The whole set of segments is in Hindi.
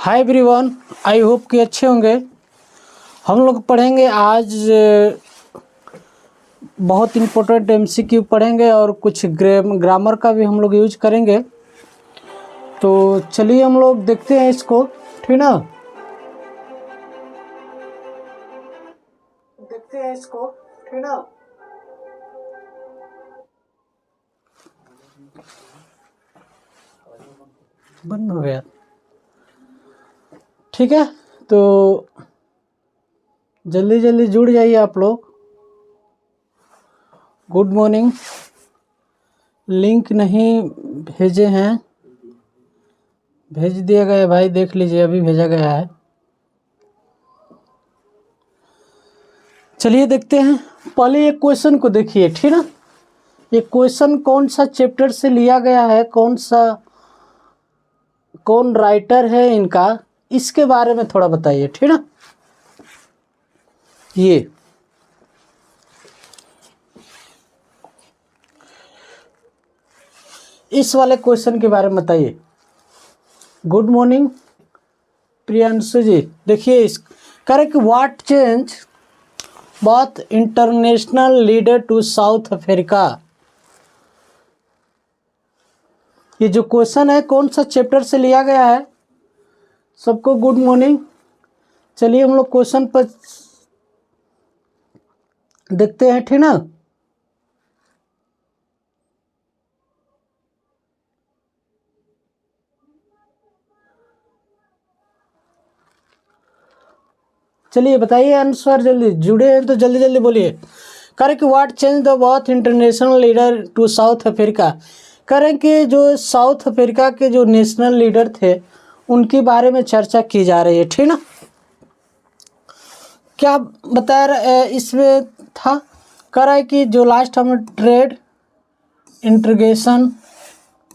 हाय एवरीवन, आई होप कि अच्छे होंगे। हम लोग पढ़ेंगे आज बहुत इम्पोर्टेंट एमसीक्यू पढ़ेंगे और कुछ ग्रामर का भी हम लोग यूज करेंगे। तो चलिए हम लोग देखते हैं इसको, ठीक ना। देखते हैं इसको, ठीक ना। बंद हो गया, ठीक है। तो जल्दी जल्दी जुड़ जाइए आप लोग। Good morning. लिंक नहीं भेजे हैं, भेज दिया गया है भाई, देख लीजिए, अभी भेजा गया है। चलिए देखते हैं। पहले एक क्वेश्चन को देखिए, ठीक ना। ये क्वेश्चन कौन सा चैप्टर से लिया गया है, कौन राइटर है इनका, इसके बारे में थोड़ा बताइए, ठीक ना। ये इस वाले क्वेश्चन के बारे में बताइए। Good morning Priyanshu ji. देखिए इस correct, what change both international leader to South Africa. ये जो क्वेश्चन है कौन सा चैप्टर से लिया गया है। सबको गुड मॉर्निंग। चलिए हम लोग क्वेश्चन पर देखते हैं, ठीक ना। चलिए बताइए आंसर, जल्दी जुड़े हैं तो जल्दी जल्दी बोलिए। करें कि what change the both international leader to South Africa. करें कि जो साउथ अफ्रीका के जो नेशनल लीडर थे उनके बारे में चर्चा की जा रही है, ठीक ना। क्या बता रहा इसमें था, कह रहा है कि जो लास्ट हम trade, integration,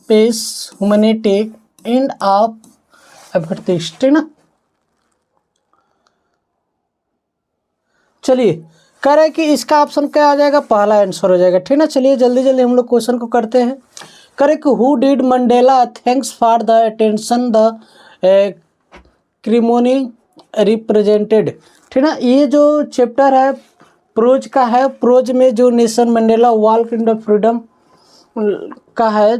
peace, humanity, and of efforts, ठीक ना। चलिए कह रहे हैं कि इसका ऑप्शन क्या आ जाएगा, पहला आंसर हो जाएगा, ठीक ना। चलिए जल्दी जल्दी हम लोग क्वेश्चन को करते हैं। करें कि who did Mandela thanks for the attention the ceremony represented, ठीक ना। ये जो चैप्टर है प्रोज का है, प्रोज में जो nation Mandela walk in the freedom का है,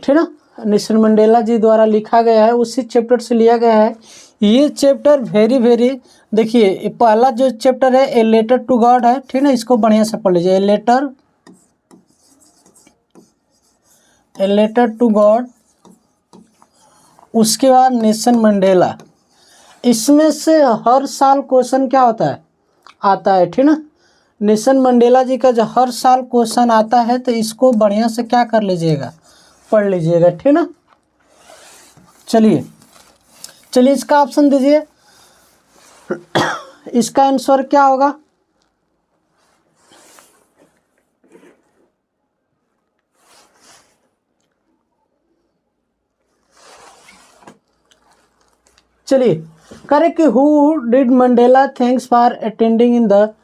ठीक ना, नेशन मंडेला जी द्वारा लिखा गया है, उसी चैप्टर से लिया गया है। ये चैप्टर वेरी देखिए, पहला जो चैप्टर है ए लेटर टू गॉड है, ठीक ना। इसको बढ़िया से पढ़ लीजिए, ए लेटर टू गॉड। उसके बाद नेशन मंडेला। इसमें से हर साल क्वेश्चन क्या होता है, आता है, ठीक ना। नेशन मंडेला जी का जो हर साल क्वेश्चन आता है, तो इसको बढ़िया से क्या कर लीजिएगा, पढ़ लीजिएगा, ठीक ना। चलिए इसका ऑप्शन दीजिए। इसका आंसर क्या होगा, चलिए करें कि who did Mandela thanks for attending in the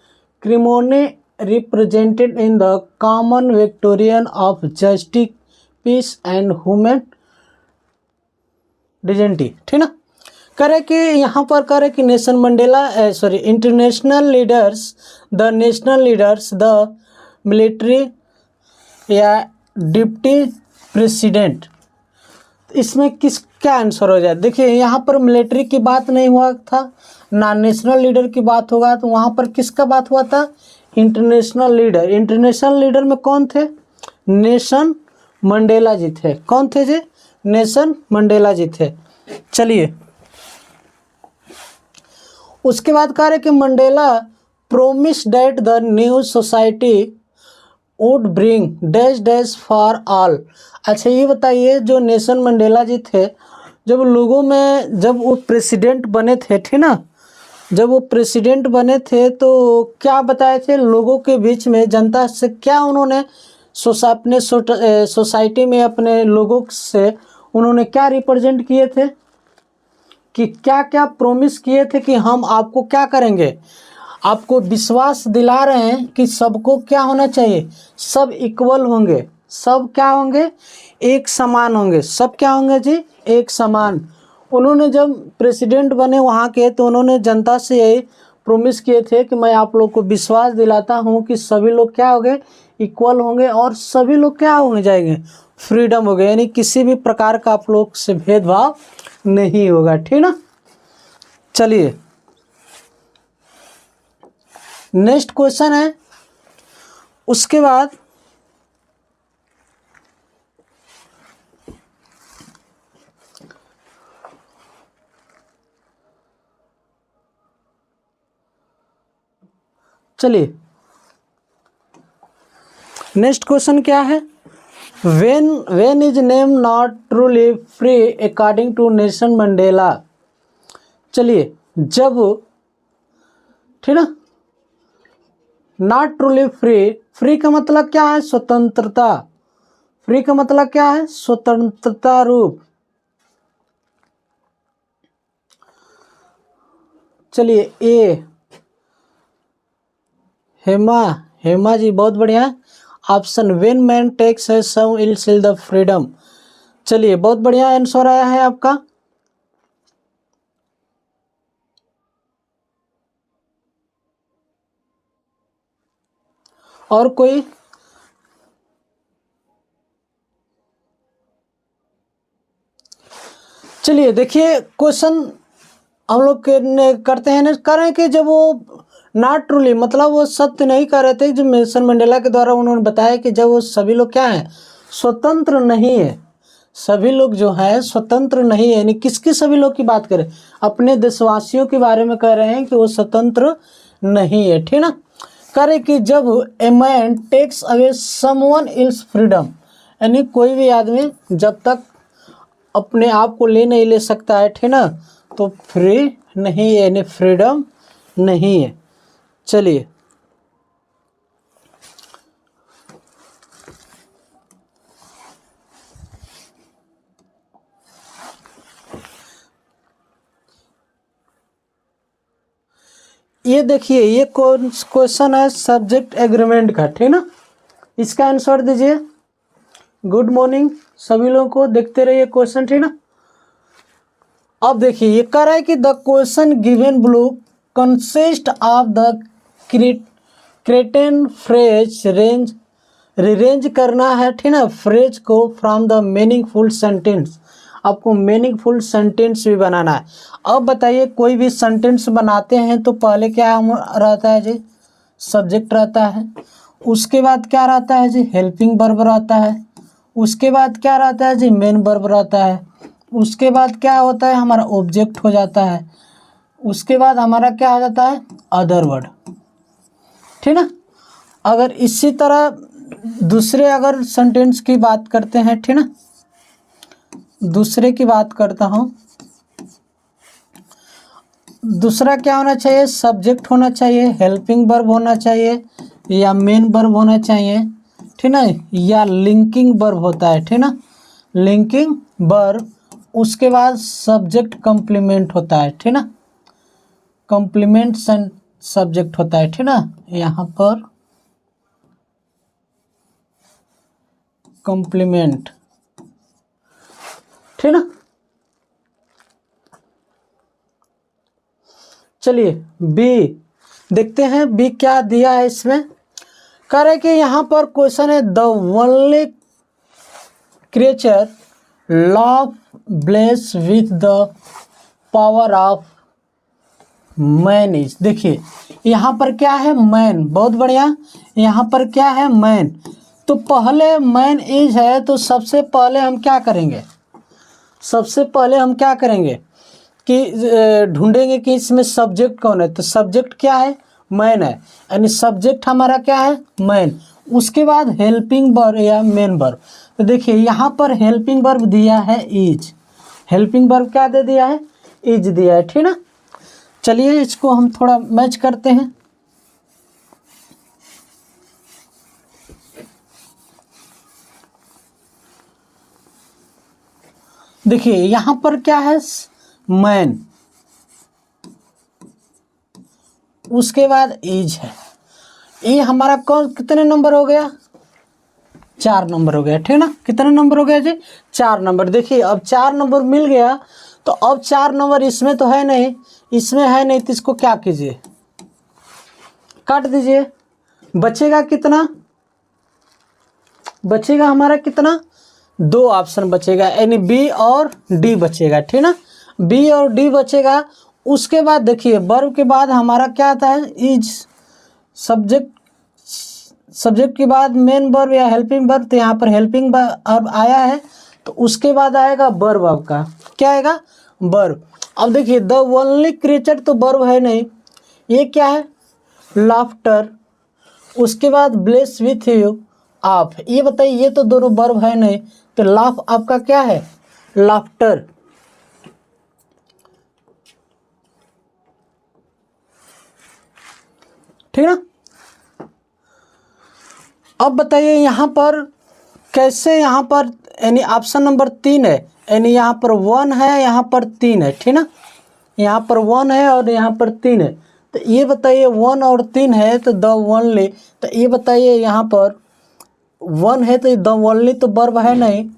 ceremony represented in the common victorian of justice, peace and human dignity, ठीक ना। करें कि यहाँ पर करें कि nation Mandela international leaders, the national leaders, the military या डिप्टी प्रेसिडेंट। इसमें क्या आंसर हो जाए। देखिए यहाँ पर मिलिट्री की बात नहीं हुआ था ना, नेशनल लीडर की बात होगा, तो वहाँ पर किसका बात हुआ था, इंटरनेशनल लीडर। इंटरनेशनल लीडर में कौन थे, नेशन मंडेला जी थे। कौन थे जी, नेशन मंडेला जी थे। चलिए उसके बाद कह रहे कि Mandela promise that the new society would bring dash dash for all. अच्छा ये बताइए, जो नेशन मंडेला जी थे, जब लोगों में, जब वो प्रेसिडेंट बने थे, ठीक ना, जब वो प्रेसिडेंट बने थे तो क्या बताए थे लोगों के बीच में, जनता से क्या उन्होंने अपने सोसाइटी में अपने लोगों से उन्होंने क्या रिप्रेजेंट किए थे, कि क्या क्या प्रोमिस किए थे कि हम आपको क्या करेंगे, आपको विश्वास दिला रहे हैं कि सबको क्या होना चाहिए, सब इक्वल होंगे, सब क्या होंगे, एक समान होंगे। सब क्या होंगे जी, एक समान। उन्होंने जब प्रेसिडेंट बने वहाँ के, तो उन्होंने जनता से यही प्रोमिस किए थे कि मैं आप लोग को विश्वास दिलाता हूँ कि सभी लोग क्या होंगे, इक्वल होंगे, और सभी लोग क्या होंगे जाएंगे, फ्रीडम हो गए, यानी किसी भी प्रकार का आप लोग से भेदभाव नहीं होगा। ठीक ना। चलिए नेक्स्ट क्वेश्चन है, उसके बाद चलिए नेक्स्ट क्वेश्चन क्या है, when is name not truly free according to Nelson Mandela. चलिए जब, ठीक ना, नॉट ट्रूली फ्री, फ्री का मतलब क्या है, स्वतंत्रता, फ्री का मतलब क्या है, स्वतंत्रता रूप। चलिए ए, हेमा जी बहुत बढ़िया। ऑप्शन व्हेन मैन टेक्स है सम इल सील द फ्रीडम। चलिए बहुत बढ़िया आंसर आया है आपका। और कोई, चलिए देखिए क्वेश्चन हम लोग करते हैं, कर रहे हैं कि जब वो नॉट ट्रूली मतलब वो सत्य नहीं कर रहे थे, जो नेल्सन मंडेला के द्वारा उन्होंने बताया कि जब वो सभी लोग क्या हैं, स्वतंत्र नहीं है, सभी लोग जो है स्वतंत्र नहीं है, यानी किसके सभी लोग की बात करें, अपने देशवासियों के बारे में कह रहे हैं कि वो स्वतंत्र नहीं है। ठीक ना। करे कि जब a man takes away someone else freedom, यानी कोई भी आदमी जब तक अपने आप को ले नहीं ले सकता है, ठीक ना, तो फ्री नहीं है, यानी फ्रीडम नहीं है। चलिए ये देखिए, ये क्वेश्चन है सब्जेक्ट एग्रीमेंट का, ठीक ना, इसका आंसर दीजिए। गुड मॉर्निंग सभी लोगों को, देखते रहिए क्वेश्चन, ठीक ना। अब देखिए ये कह रहा है कि the question given below consist of the certain phrase range, rearrange करना है, ठीक ना, फ्रेज को फ्रॉम द मीनिंगफुल सेंटेंस। आपको मीनिंगफुल सेंटेंस भी बनाना है। अब बताइए कोई भी सेंटेंस बनाते हैं तो पहले क्या रहता है जी, सब्जेक्ट रहता है, उसके बाद क्या रहता है जी, हेल्पिंग वर्ब रहता है, उसके बाद क्या रहता है जी, मेन वर्ब रहता है, उसके बाद क्या होता है, हमारा ऑब्जेक्ट हो जाता है, उसके बाद हमारा क्या हो जाता है, अदर वर्ड। ठीक ना। अगर इसी तरह दूसरे अगर सेंटेंस की बात करते हैं, ठीक ना, दूसरे की बात करता हूँ, दूसरा क्या होना चाहिए, सब्जेक्ट होना चाहिए, हेल्पिंग वर्ब होना चाहिए, या मेन वर्ब होना चाहिए, ठीक ना, या लिंकिंग वर्ब होता है, ठीक ना, लिंकिंग वर्ब। उसके बाद सब्जेक्ट कॉम्प्लीमेंट होता है, ठीक ना, कॉम्प्लीमेंट सब्जेक्ट होता है, ठीक ना, यहाँ पर कॉम्प्लीमेंट, ठीक ना। चलिए बी देखते हैं, बी क्या दिया है इसमें। कह रहे कि यहाँ पर क्वेश्चन है the only creature love bless with the power of man is. देखिए यहाँ पर क्या है, मैन, बहुत बढ़िया, यहाँ पर क्या है, मैन, तो पहले मैन इज है, तो सबसे पहले हम क्या करेंगे, सबसे पहले हम क्या करेंगे कि ढूंढेंगे कि इसमें सब्जेक्ट कौन है, तो सब्जेक्ट क्या है, मैन है, यानी सब्जेक्ट हमारा क्या है, मैन। उसके बाद हेल्पिंग वर्ब या मेन वर्ब, तो देखिए यहाँ पर हेल्पिंग वर्ब दिया है इज, हेल्पिंग वर्ब क्या दे दिया है, इज दिया है, ठीक ना। चलिए इसको हम थोड़ा मैच करते हैं। देखिए यहाँ पर क्या है, मैन, उसके बाद इज है, ये हमारा कौन कितने नंबर हो गया, 4 नंबर हो गया, ठीक ना, कितने नंबर हो गया जी, 4 नंबर। देखिए अब 4 नंबर मिल गया तो अब 4 नंबर इसमें तो है नहीं, इसमें है नहीं, तो इसको क्या कीजिए, काट दीजिए। बचेगा कितना, बचेगा हमारा कितना, 2 ऑप्शन बचेगा, यानी बी और डी बचेगा, ठीक ना। बी और डी बचेगा। उसके बाद देखिए वर्ब के बाद हमारा क्या आता है, इज सब्जेक्ट, सब्जेक्ट के बाद मेन वर्ब या हेल्पिंग वर्ब, तो यहाँ पर हेल्पिंग वर्ब आया है, तो उसके बाद आएगा वर्ब। आपका क्या आएगा, वर्ब। अब देखिए द ओनली क्रिएचर तो वर्ब है नहीं, ये क्या है, लाफ्टर। उसके बाद ब्लेस विथ यू आप, ये बताइए, ये तो दोनों वर्ब है नहीं, तो लाफ आपका क्या है, लाफ्टर, ठीक ना। अब बताइए यहाँ पर कैसे, यहाँ पर यानी ऑप्शन नंबर 3 है, यानी यहाँ पर 1 है, यहाँ पर 3 है, ठीक ना। यहाँ पर 1 है और यहाँ पर 3 है, तो ये बताइए 1 और 3 है तो द ओनली, तो ये बताइए यहाँ पर 1 है तो द ओनली तो वर्ब है नहीं,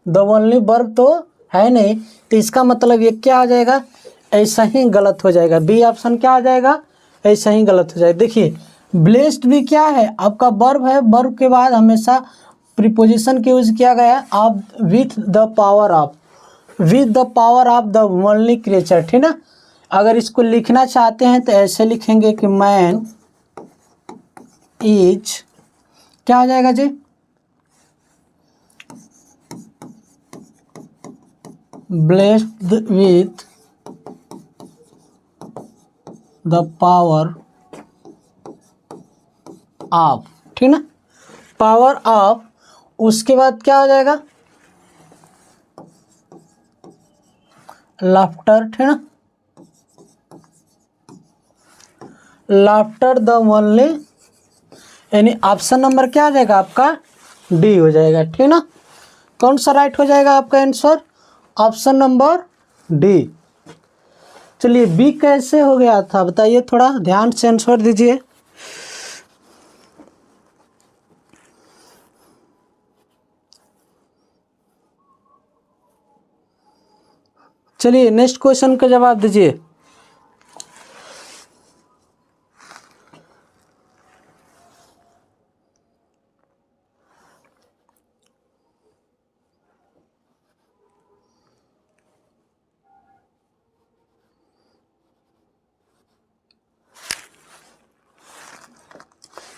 द ओनली वर्ब तो है नहीं, तो इसका मतलब ये क्या आ जाएगा, ऐसा ही गलत हो जाएगा। बी ऑप्शन क्या आ जाएगा, ऐसा ही गलत हो जाएगा। देखिए ब्लेस्ड भी क्या है, आपका वर्ब है, वर्ब के बाद हमेशा प्रीपोजिशन के यूज किया गया है, आप with the power of, with the power of the only creature, ठीक ना। अगर इसको लिखना चाहते हैं तो ऐसे लिखेंगे कि मैन इज, क्या आ जाएगा जी, blessed with the power of, ठीक ना, पावर ऑफ। उसके बाद क्या हो जाएगा, लाफ्टर, ठीक ना, लाफ्टर द ओनली, यानी ऑप्शन नंबर क्या आ जाएगा आपका, डी हो जाएगा, ठीक ना। कौन सा राइट हो जाएगा आपका आंसर, ऑप्शन नंबर डी। चलिए बी कैसे हो गया था बताइए, थोड़ा ध्यान से आंसर दीजिए। चलिए नेक्स्ट क्वेश्चन का जवाब दीजिए।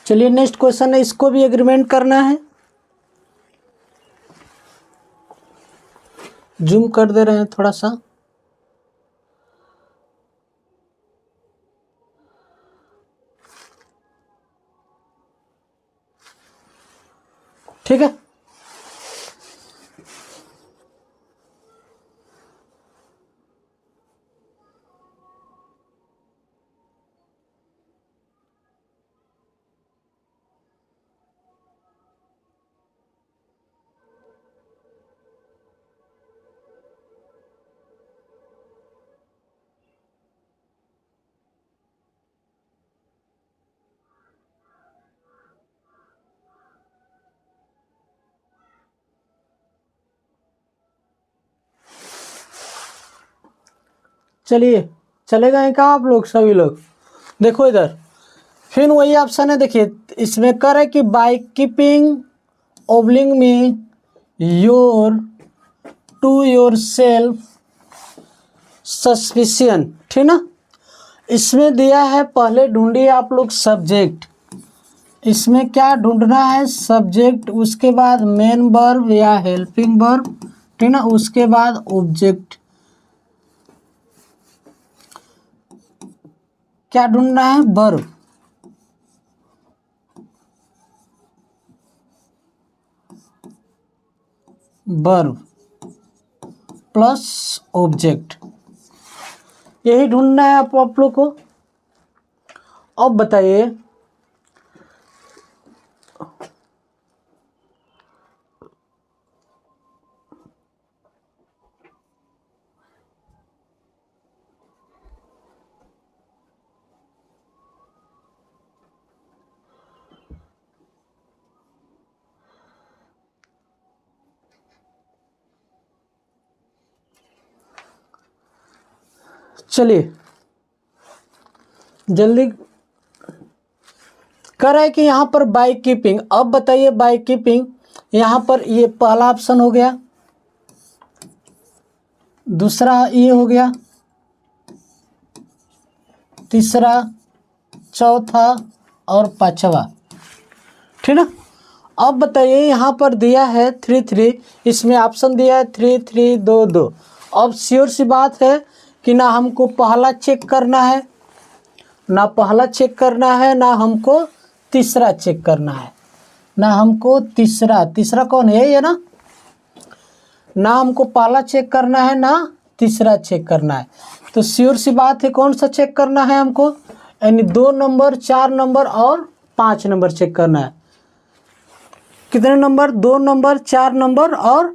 चलिए नेक्स्ट क्वेश्चन है, इसको भी एग्रीमेंट करना है, जूम कर दे रहे हैं थोड़ा सा, ठीक है। चलिए चले गए क्या आप लोग, सभी लोग देखो इधर, फिर वही ऑप्शन है। देखिए इसमें कर है कि by keeping obliging me your to yourself suspicion, ठीक ना। इसमें दिया है, पहले ढूंढिए आप लोग सब्जेक्ट, इसमें क्या ढूंढना है, सब्जेक्ट, उसके बाद मेन वर्ब या हेल्पिंग वर्ब, ठीक ना, उसके बाद ऑब्जेक्ट, क्या ढूंढना है, वर्ब, वर्ब प्लस ऑब्जेक्ट, यही ढूंढना है आप लोग को। अब बताइए चलिए जल्दी कर रहा है कि यहाँ पर बाई कीपिंग। अब बताइए बाई कीपिंग, यहाँ पर ये पहला ऑप्शन हो गया, दूसरा ये हो गया, तीसरा, चौथा और पांचवा, ठीक ना। अब बताइए यहाँ पर दिया है 3 3, इसमें ऑप्शन दिया है 3 3 2 2। अब श्योर सी बात है कि ना हमको पहला चेक करना है, ना पहला चेक करना है, ना हमको तीसरा चेक करना है, ना हमको तीसरा कौन है, ये ना हमको पहला चेक करना है, ना तीसरा चेक करना है। तो श्योर सी बात है कौन सा चेक करना है हमको, यानी 2 नंबर, 4 नंबर और 5 नंबर चेक करना है। कितने नंबर, 2 नंबर, 4 नंबर और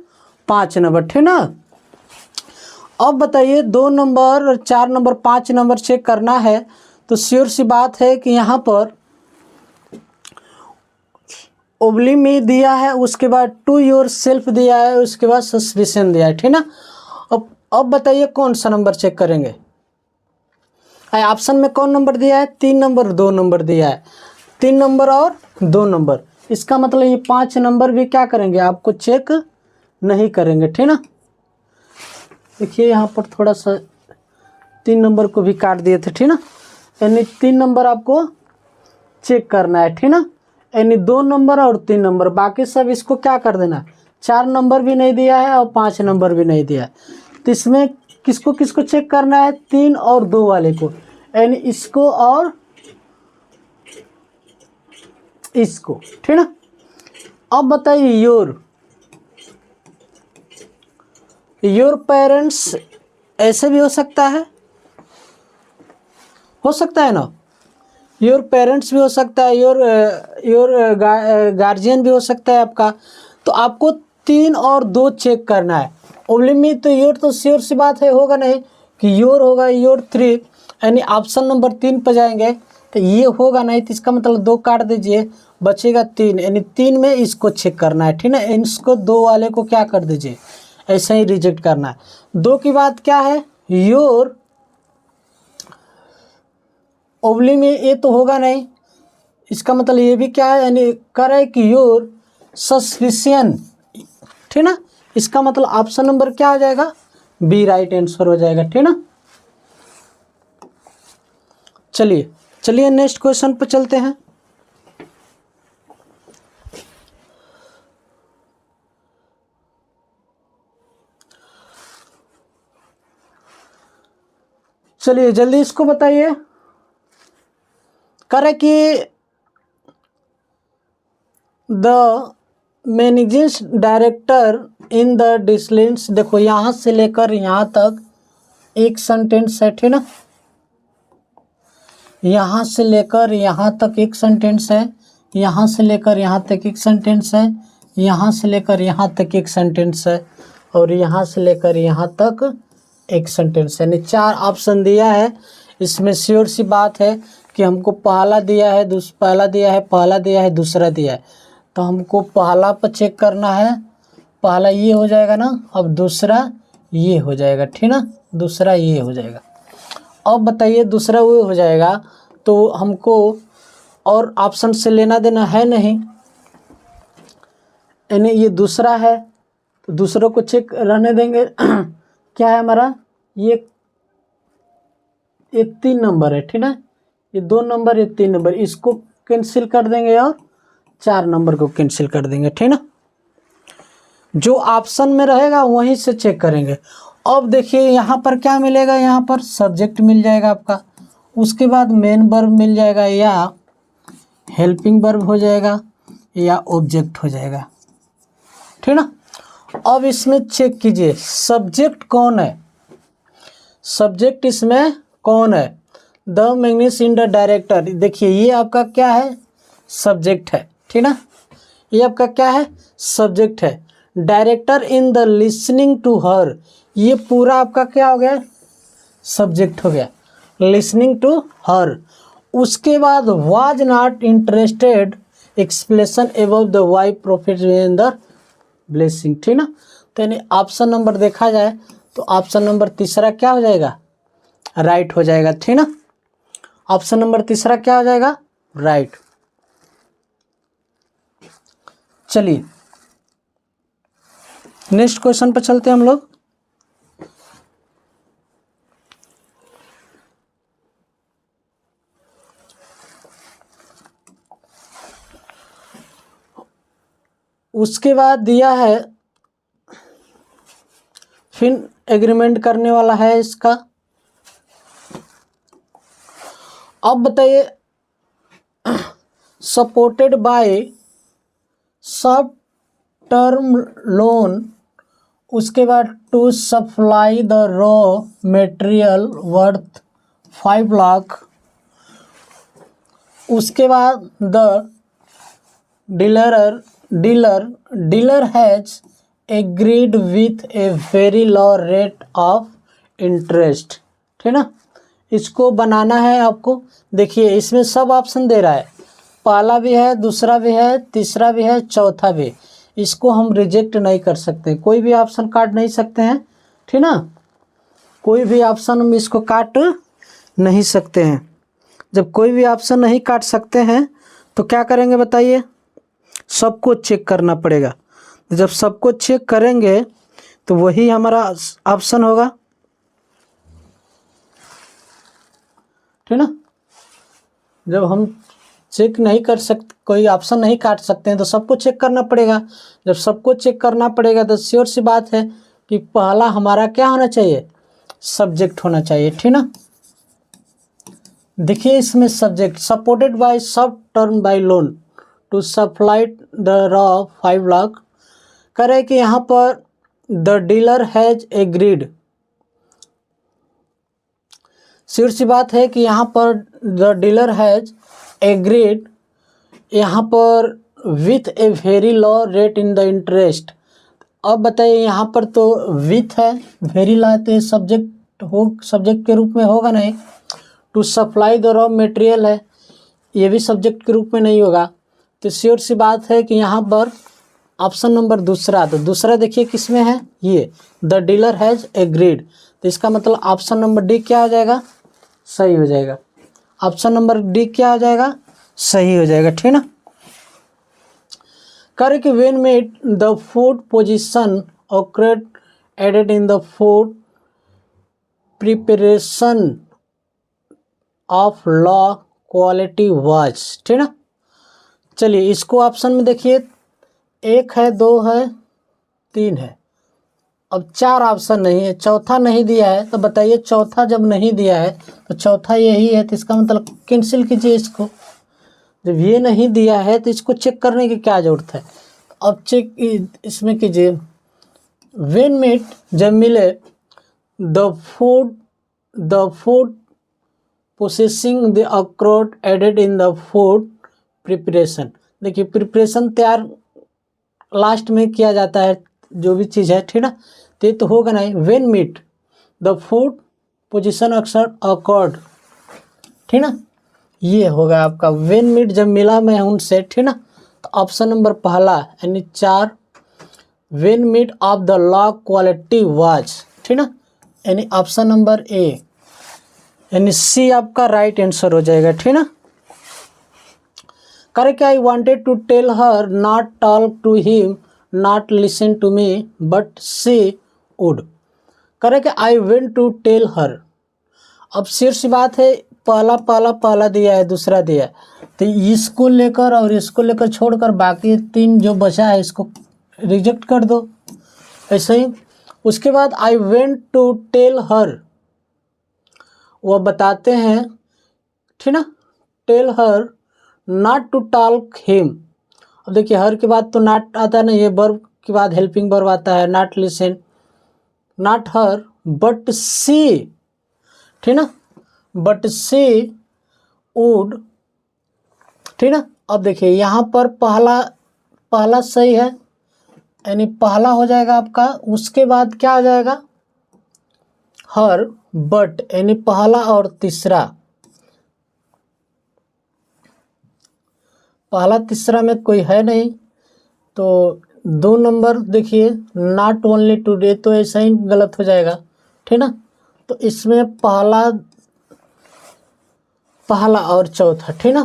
5 नंबर, ठीक ना। अब बताइए 2 नंबर, 4 नंबर, 5 नंबर चेक करना है, तो श्योर सी बात है कि यहाँ पर ओब्ली में दिया है, उसके बाद टू योर सेल्फ दिया है, उसके बाद सस्पिशन दिया है, ठीक ना। अब बताइए कौन सा नंबर चेक करेंगे। ऑप्शन में कौन नंबर दिया है, 3 नंबर, 2 नंबर दिया है, 3 नंबर और 2 नंबर। इसका मतलब ये 5 नंबर भी क्या करेंगे, आपको चेक नहीं करेंगे, ठीक ना। देखिए यहाँ पर थोड़ा सा 3 नंबर को भी काट दिए थे, ठीक ना, यानी 3 नंबर आपको चेक करना है, ठीक ना, यानी 2 नंबर और 3 नंबर, बाकी सब इसको क्या कर देना, 4 नंबर भी नहीं दिया है और 5 नंबर भी नहीं दिया है। तो इसमें किसको किसको चेक करना है, 3 और 2 वाले को, यानी इसको और इसको, ठीक ना। अब बताइए योर पेरेंट्स, ऐसे भी हो सकता है ना, योर पेरेंट्स भी हो सकता है, योर गार्जियन भी हो सकता है आपका। तो आपको 3 और 2 चेक करना है। ओब्ली में तो योर तो श्योर सी बात है होगा नहीं कि योर होगा, योर 3, यानी ऑप्शन नंबर 3 पर जाएंगे तो ये होगा नहीं, तो इसका मतलब 2 काट दीजिए, बचेगा 3, यानी 3 में इसको चेक करना है, ठीक ना। इसको 2 वाले को क्या कर दीजिए, ऐसे ही रिजेक्ट करना है। 2 की बात क्या है, योर ओब्ली में ये तो होगा नहीं, इसका मतलब ये भी क्या है, यानी कर है कि योर सस्पिशन, ठीक ना। इसका मतलब ऑप्शन नंबर क्या हो जाएगा, बी राइट आंसर हो जाएगा, ठीक ना। चलिए नेक्स्ट क्वेश्चन पर चलते हैं। चलिए जल्दी इसको बताइए। करे कि the managing director in the डिस्लिंस, देखो यहाँ से लेकर यहाँ तक एक सेंटेंस है, ठीक ना, यहाँ से लेकर यहाँ तक एक सेंटेंस है, यहाँ से लेकर यहाँ तक एक सेंटेंस है, यहाँ से लेकर यहाँ तक एक सेंटेंस है, और यहाँ से लेकर यहाँ तक एक सेंटेंस है, यानी 4 ऑप्शन दिया है। इसमें श्योर सी बात है कि हमको पहला दिया है, दूसरा दिया है, दूसरा दिया है, तो हमको पहला पर चेक करना है, पहला ये हो जाएगा ना, अब दूसरा ये हो जाएगा, ठीक ना, दूसरा ये हो जाएगा। अब बताइए दूसरा वो हो जाएगा तो हमको और ऑप्शन से लेना देना है नहीं, यानी ये दूसरा है तो दूसरों को चेक रहने देंगे। क्या है हमारा, ये 3 नंबर है, ठीक ना, ये 2 नंबर, ये 3 नंबर, इसको कैंसिल कर देंगे और 4 नंबर को कैंसिल कर देंगे, ठीक ना। जो ऑप्शन में रहेगा वहीं से चेक करेंगे। अब देखिए यहाँ पर क्या मिलेगा, यहाँ पर सब्जेक्ट मिल जाएगा आपका, उसके बाद मेन वर्ब मिल जाएगा, या हेल्पिंग वर्ब हो जाएगा, या ऑब्जेक्ट हो जाएगा, ठीक ना। अब इसमें चेक कीजिए सब्जेक्ट कौन है, सब्जेक्ट इसमें कौन है, the manganese in the director. देखिए ये आपका क्या है, सब्जेक्ट है, ठीक ना, ये आपका क्या है, सब्जेक्ट है। Director in the listening to her, ये पूरा आपका क्या हो गया, सब्जेक्ट हो गया, लिसनिंग टू हर। उसके बाद was not interested explanation about the wife profit in the blessing, ठीक ना। तो यानी ऑप्शन नंबर देखा जाए तो ऑप्शन नंबर तीसरा क्या हो जाएगा, राइट हो जाएगा, ठीक ना। ऑप्शन नंबर तीसरा क्या हो जाएगा, राइट। चलिए नेक्स्ट क्वेश्चन पर चलते हैं हम लोग। उसके बाद दिया है, फिर एग्रीमेंट करने वाला है इसका। अब बताइए, supported by sub term loan, उसके बाद to supply the raw material worth 5 lakh, उसके बाद the dealer has agreed with a very low rate of interest, ठीक ना। इसको बनाना है आपको। देखिए इसमें सब ऑप्शन दे रहा है, पहला भी है, दूसरा भी है, तीसरा भी है, चौथा भी। इसको हम रिजेक्ट नहीं कर सकते, कोई भी ऑप्शन काट नहीं सकते हैं, ठीक ना। कोई भी ऑप्शन हम इसको काट नहीं सकते हैं। जब कोई भी ऑप्शन नहीं काट सकते हैं तो क्या करेंगे बताइए, सबको चेक करना पड़ेगा। जब सबको चेक करेंगे तो वही हमारा ऑप्शन होगा, ठीक ना। जब हम चेक नहीं कर सकते, कोई ऑप्शन नहीं काट सकते हैं, तो सबको चेक करना पड़ेगा। जब सबको चेक करना पड़ेगा तो श्योर सी बात है कि पहला हमारा क्या होना चाहिए, सब्जेक्ट होना चाहिए, ठीक ना। देखिए इसमें subject, supported by sub term by loan to supply the raw 5 lakh, करे कि यहाँ पर the dealer has agreed. Sure सी बात है कि यहाँ पर द डीलर हैज एग्रीड, यहाँ पर with a very low rate in the interest. अब बताइए यहाँ पर तो विथ है, वेरी लो तो सब्जेक्ट के रूप में होगा नहीं। To supply the raw material है, ये भी सब्जेक्ट के रूप में नहीं होगा। तो श्योर सी बात है कि यहाँ पर ऑप्शन नंबर दूसरा, तो दूसरा देखिए किस में है, ये द डीलर हैज एग्रीड। तो इसका मतलब ऑप्शन नंबर डी क्या हो जाएगा, सही हो जाएगा। ऑप्शन नंबर डी क्या हो जाएगा, सही हो जाएगा, ठीक ना। करे कि when made the food position occurred added in the food preparation of low quality was, ठीक ना। चलिए इसको ऑप्शन में देखिए, 1 है, 2 है, 3 है। अब 4 ऑप्शन नहीं है, चौथा नहीं दिया है। तो बताइए चौथा जब नहीं दिया है तो चौथा यही है, तो इसका मतलब कैंसिल कीजिए इसको। जब ये नहीं दिया है तो इसको चेक करने की क्या ज़रूरत है। अब चेक इसमें कीजिए, व्हेन मीट, जब मिले, द फूड प्रोसेसिंग द अक्रोड added in the food preparation. देखिए प्रिपरेशन तैयार लास्ट में किया जाता है, जो भी चीज़ है, ठीक ना। तो ये तो होगा नहीं। When meet the food position accord, ठीक ना, ये होगा आपका। व्हेन मीट जब मिला मैं उनसे, ठीक ना। तो ऑप्शन नंबर पहला यानी 4, when meet of the law quality was, ठीक ना, यानी ऑप्शन नंबर ए यानी सी आपका राइट आंसर हो जाएगा, ठीक ना। Correct, I wanted to tell her not talk to him, not listen to me, but she would. Correct, I went to tell her. अब सिर्फ सी बात है, पहला दिया है, दूसरा दिया है, तो इसको लेकर और इसको लेकर छोड़कर बाकी 3 जो बचा है इसको रिजेक्ट कर दो, ऐसे ही। उसके बाद I went to tell her, वो बताते हैं, ठीक ना। Tell her not to talk him. अब देखिए हर के बाद तो नॉट आता है ना, ये वर्ब के बाद हेल्पिंग वर्ब आता है, not listen, not hear, but see, ठीक ना, बट सी वुड, ठीक ना। अब देखिए यहाँ पर पहला सही है, यानी पहला हो जाएगा आपका। उसके बाद क्या हो जाएगा, हर, बट, यानी पहला और तीसरा, पहला तीसरा में कोई है नहीं, तो 2 नंबर देखिए, नॉट ओनली टुडे, तो ऐसा ही गलत हो जाएगा, ठीक ना। तो इसमें पहला और चौथा, ठीक ना।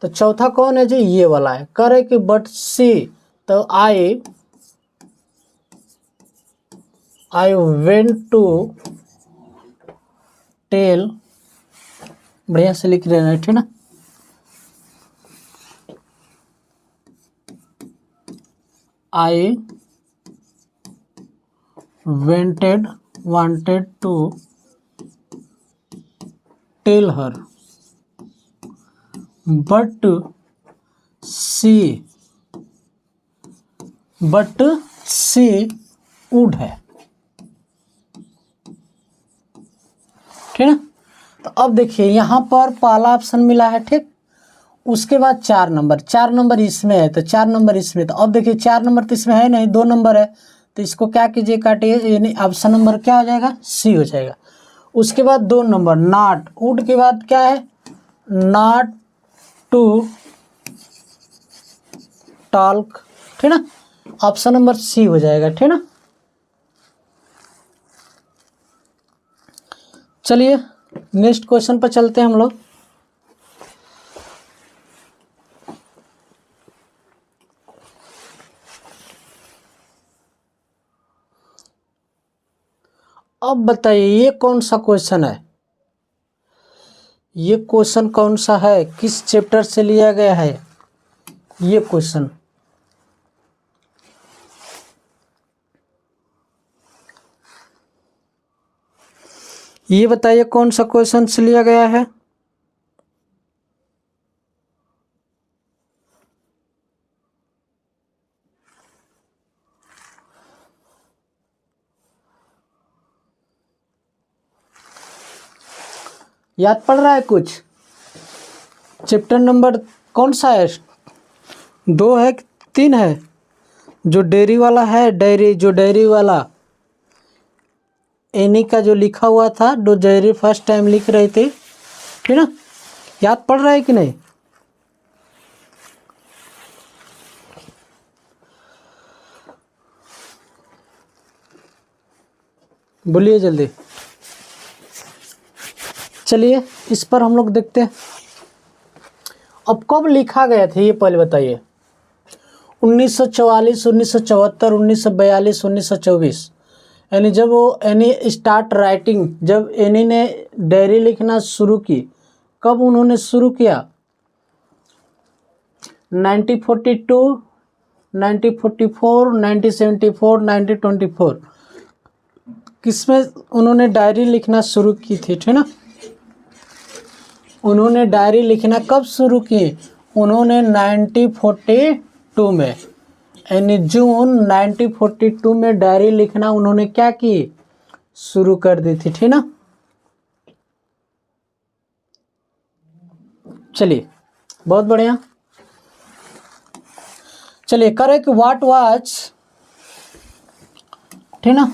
तो चौथा कौन है जी, ये वाला है। करे कि बट सी, तो आई वेंट टू टेल, बढ़िया से लिख रहे हैं, ठीक ना। आई wanted to tell her, but she would है, ठीक ना। तो अब देखिए यहाँ पर पहला ऑप्शन मिला है, ठीक। उसके बाद 4 नंबर इसमें है, तो 4 नंबर इसमें। तो अब देखिए 4 नंबर तो इसमें है नहीं, 2 नंबर है, तो इसको क्या कीजिए, काटिए, यानी ऑप्शन नंबर क्या हो जाएगा, सी हो जाएगा। उसके बाद 2 नंबर नॉट, वुड के बाद क्या है, नॉट टू टॉक, ठीक ना। ऑप्शन नंबर सी हो जाएगा, ठीक ना। चलिए नेक्स्ट क्वेश्चन पर चलते हैं हम लोग। अब बताइए ये कौन सा क्वेश्चन है, ये क्वेश्चन कौन सा है, किस चैप्टर से लिया गया है ये क्वेश्चन। ये बताइए कौन सा क्वेश्चन से लिया गया है। याद पड़ रहा है कुछ, चैप्टर नंबर कौन सा है, 2 है 3 है, जो डेयरी वाला है, डेयरी वाला एनी का जो लिखा हुआ था, जो डेयरी फर्स्ट टाइम लिख रहे थे, ठीक ना। याद पड़ रहा है कि नहीं, बोलिए जल्दी। चलिए इस पर हम लोग देखते हैं। अब कब लिखा गया था ये पहले बताइए, 1944, 1974, 1942, 1924, यानी जब वो एनी स्टार्ट राइटिंग, जब एनी ने डायरी लिखना शुरू की, कब उन्होंने शुरू किया, 1942, 1944, 1974, 1924, किसमें उन्होंने डायरी लिखना शुरू की थी, ठीक ना। उन्होंने डायरी लिखना कब शुरू की, उन्होंने 1942 में, यानी जून 1942 में डायरी लिखना उन्होंने क्या की, शुरू कर दी थी, ठीक ना। चलिए बहुत बढ़िया। चलिए करें कि व्हाट वाज, ठीक ना,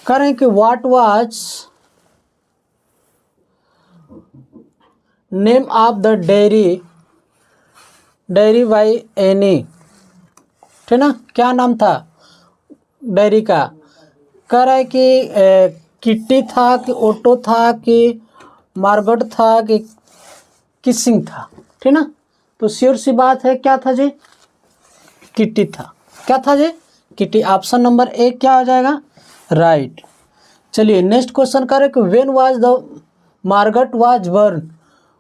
करें कि what was name of the dairy by any, ठीक ना। क्या नाम था डायरी का, कह रहा है कि किट्टी था कि ओटो था कि मार्गट था कि किसिंग था, ठीक ना। तो श्योर सी बात है क्या था जी, किट्टी था। क्या था जी, किट्टी। ऑप्शन नंबर 1 क्या हो जाएगा, राइट। चलिए नेक्स्ट क्वेश्चन करें कि when was the Margot was born,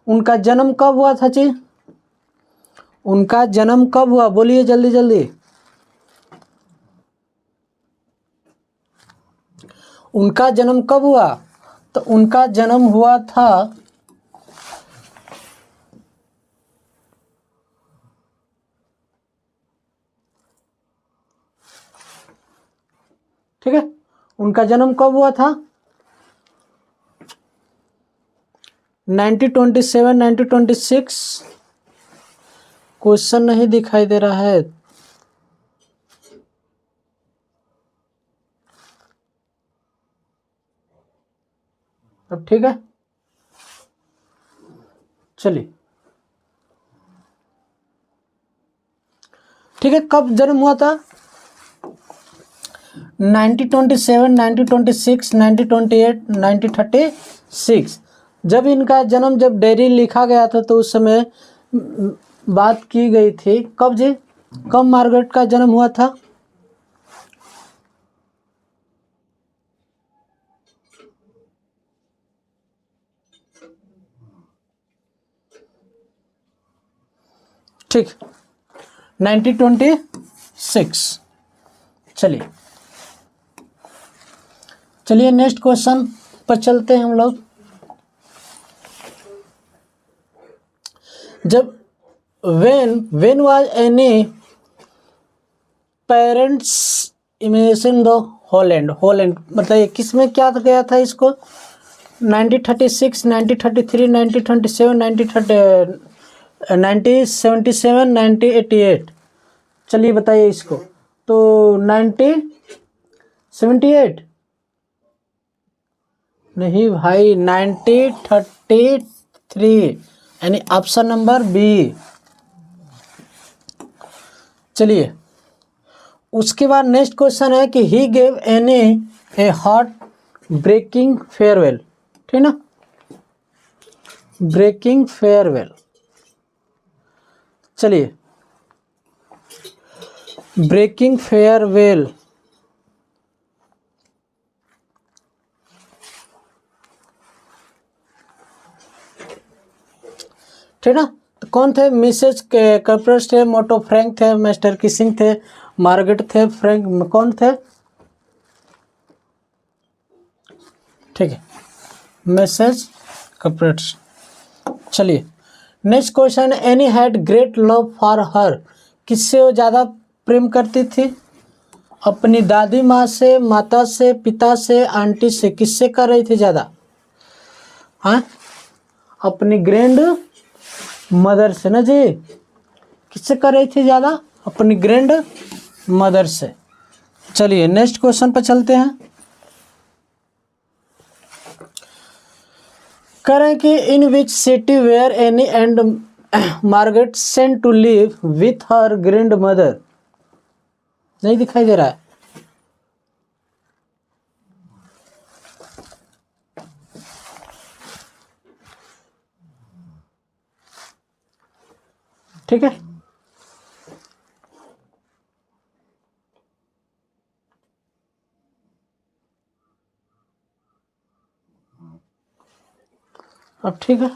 उनका जन्म कब हुआ था जी, उनका जन्म कब हुआ, बोलिए जल्दी जल्दी। उनका जन्म कब हुआ, तो उनका जन्म हुआ था ठीक है, उनका जन्म कब हुआ था, 1927, 1926, क्वेश्चन नहीं दिखाई दे रहा है। अब ठीक है, चलिए ठीक है। कब जन्म हुआ था, 1927, 1926, 1928, 1936। जब इनका जन्म जब डायरी लिखा गया था तो उस समय बात की गई थी। कब जी, कब मार्गरेट का जन्म हुआ था? ठीक, 1926। चलिए चलिए नेक्स्ट क्वेश्चन पर चलते हैं हम लोग। जब when was any parents imagine the Holland, Holland मतलब ये किस में क्या गया था इसको? 1936, 1933, 1927, 1977, 1988। चलिए बताइए इसको। तो 1978 नहीं भाई, 1933 यानी ऑप्शन नंबर बी। चलिए उसके बाद नेक्स्ट क्वेश्चन है कि he gave Annie a heart breaking farewell, ठीक ना, ब्रेकिंग फेयरवेल। चलिए ब्रेकिंग फेयरवेल, ठीक ना। तो कौन थे? मिसेस कैपर्स थे, मोटो फ्रैंक थे, मिस्टर किसिंग थे, मार्गरेट थे, फ्रैंक कौन थे? ठीक है, मिसेस कैपर्स। चलिए next question, Annie had great love for her, किससे वो ज़्यादा प्रेम करती थी? अपनी दादी माँ से, माता से, पिता से, आंटी से, किससे कर रही थी ज़्यादा? हाँ, अपनी ग्रैंड मदर से ना जी। किससे कर रही थी ज़्यादा? अपनी ग्रैंड मदर से। चलिए नेक्स्ट क्वेश्चन पर चलते हैं। करें कि in which city were Annie and Margaret sent to live with her grandmother, नहीं दिखाई दे रहा है। ठीक है, अब ठीक है।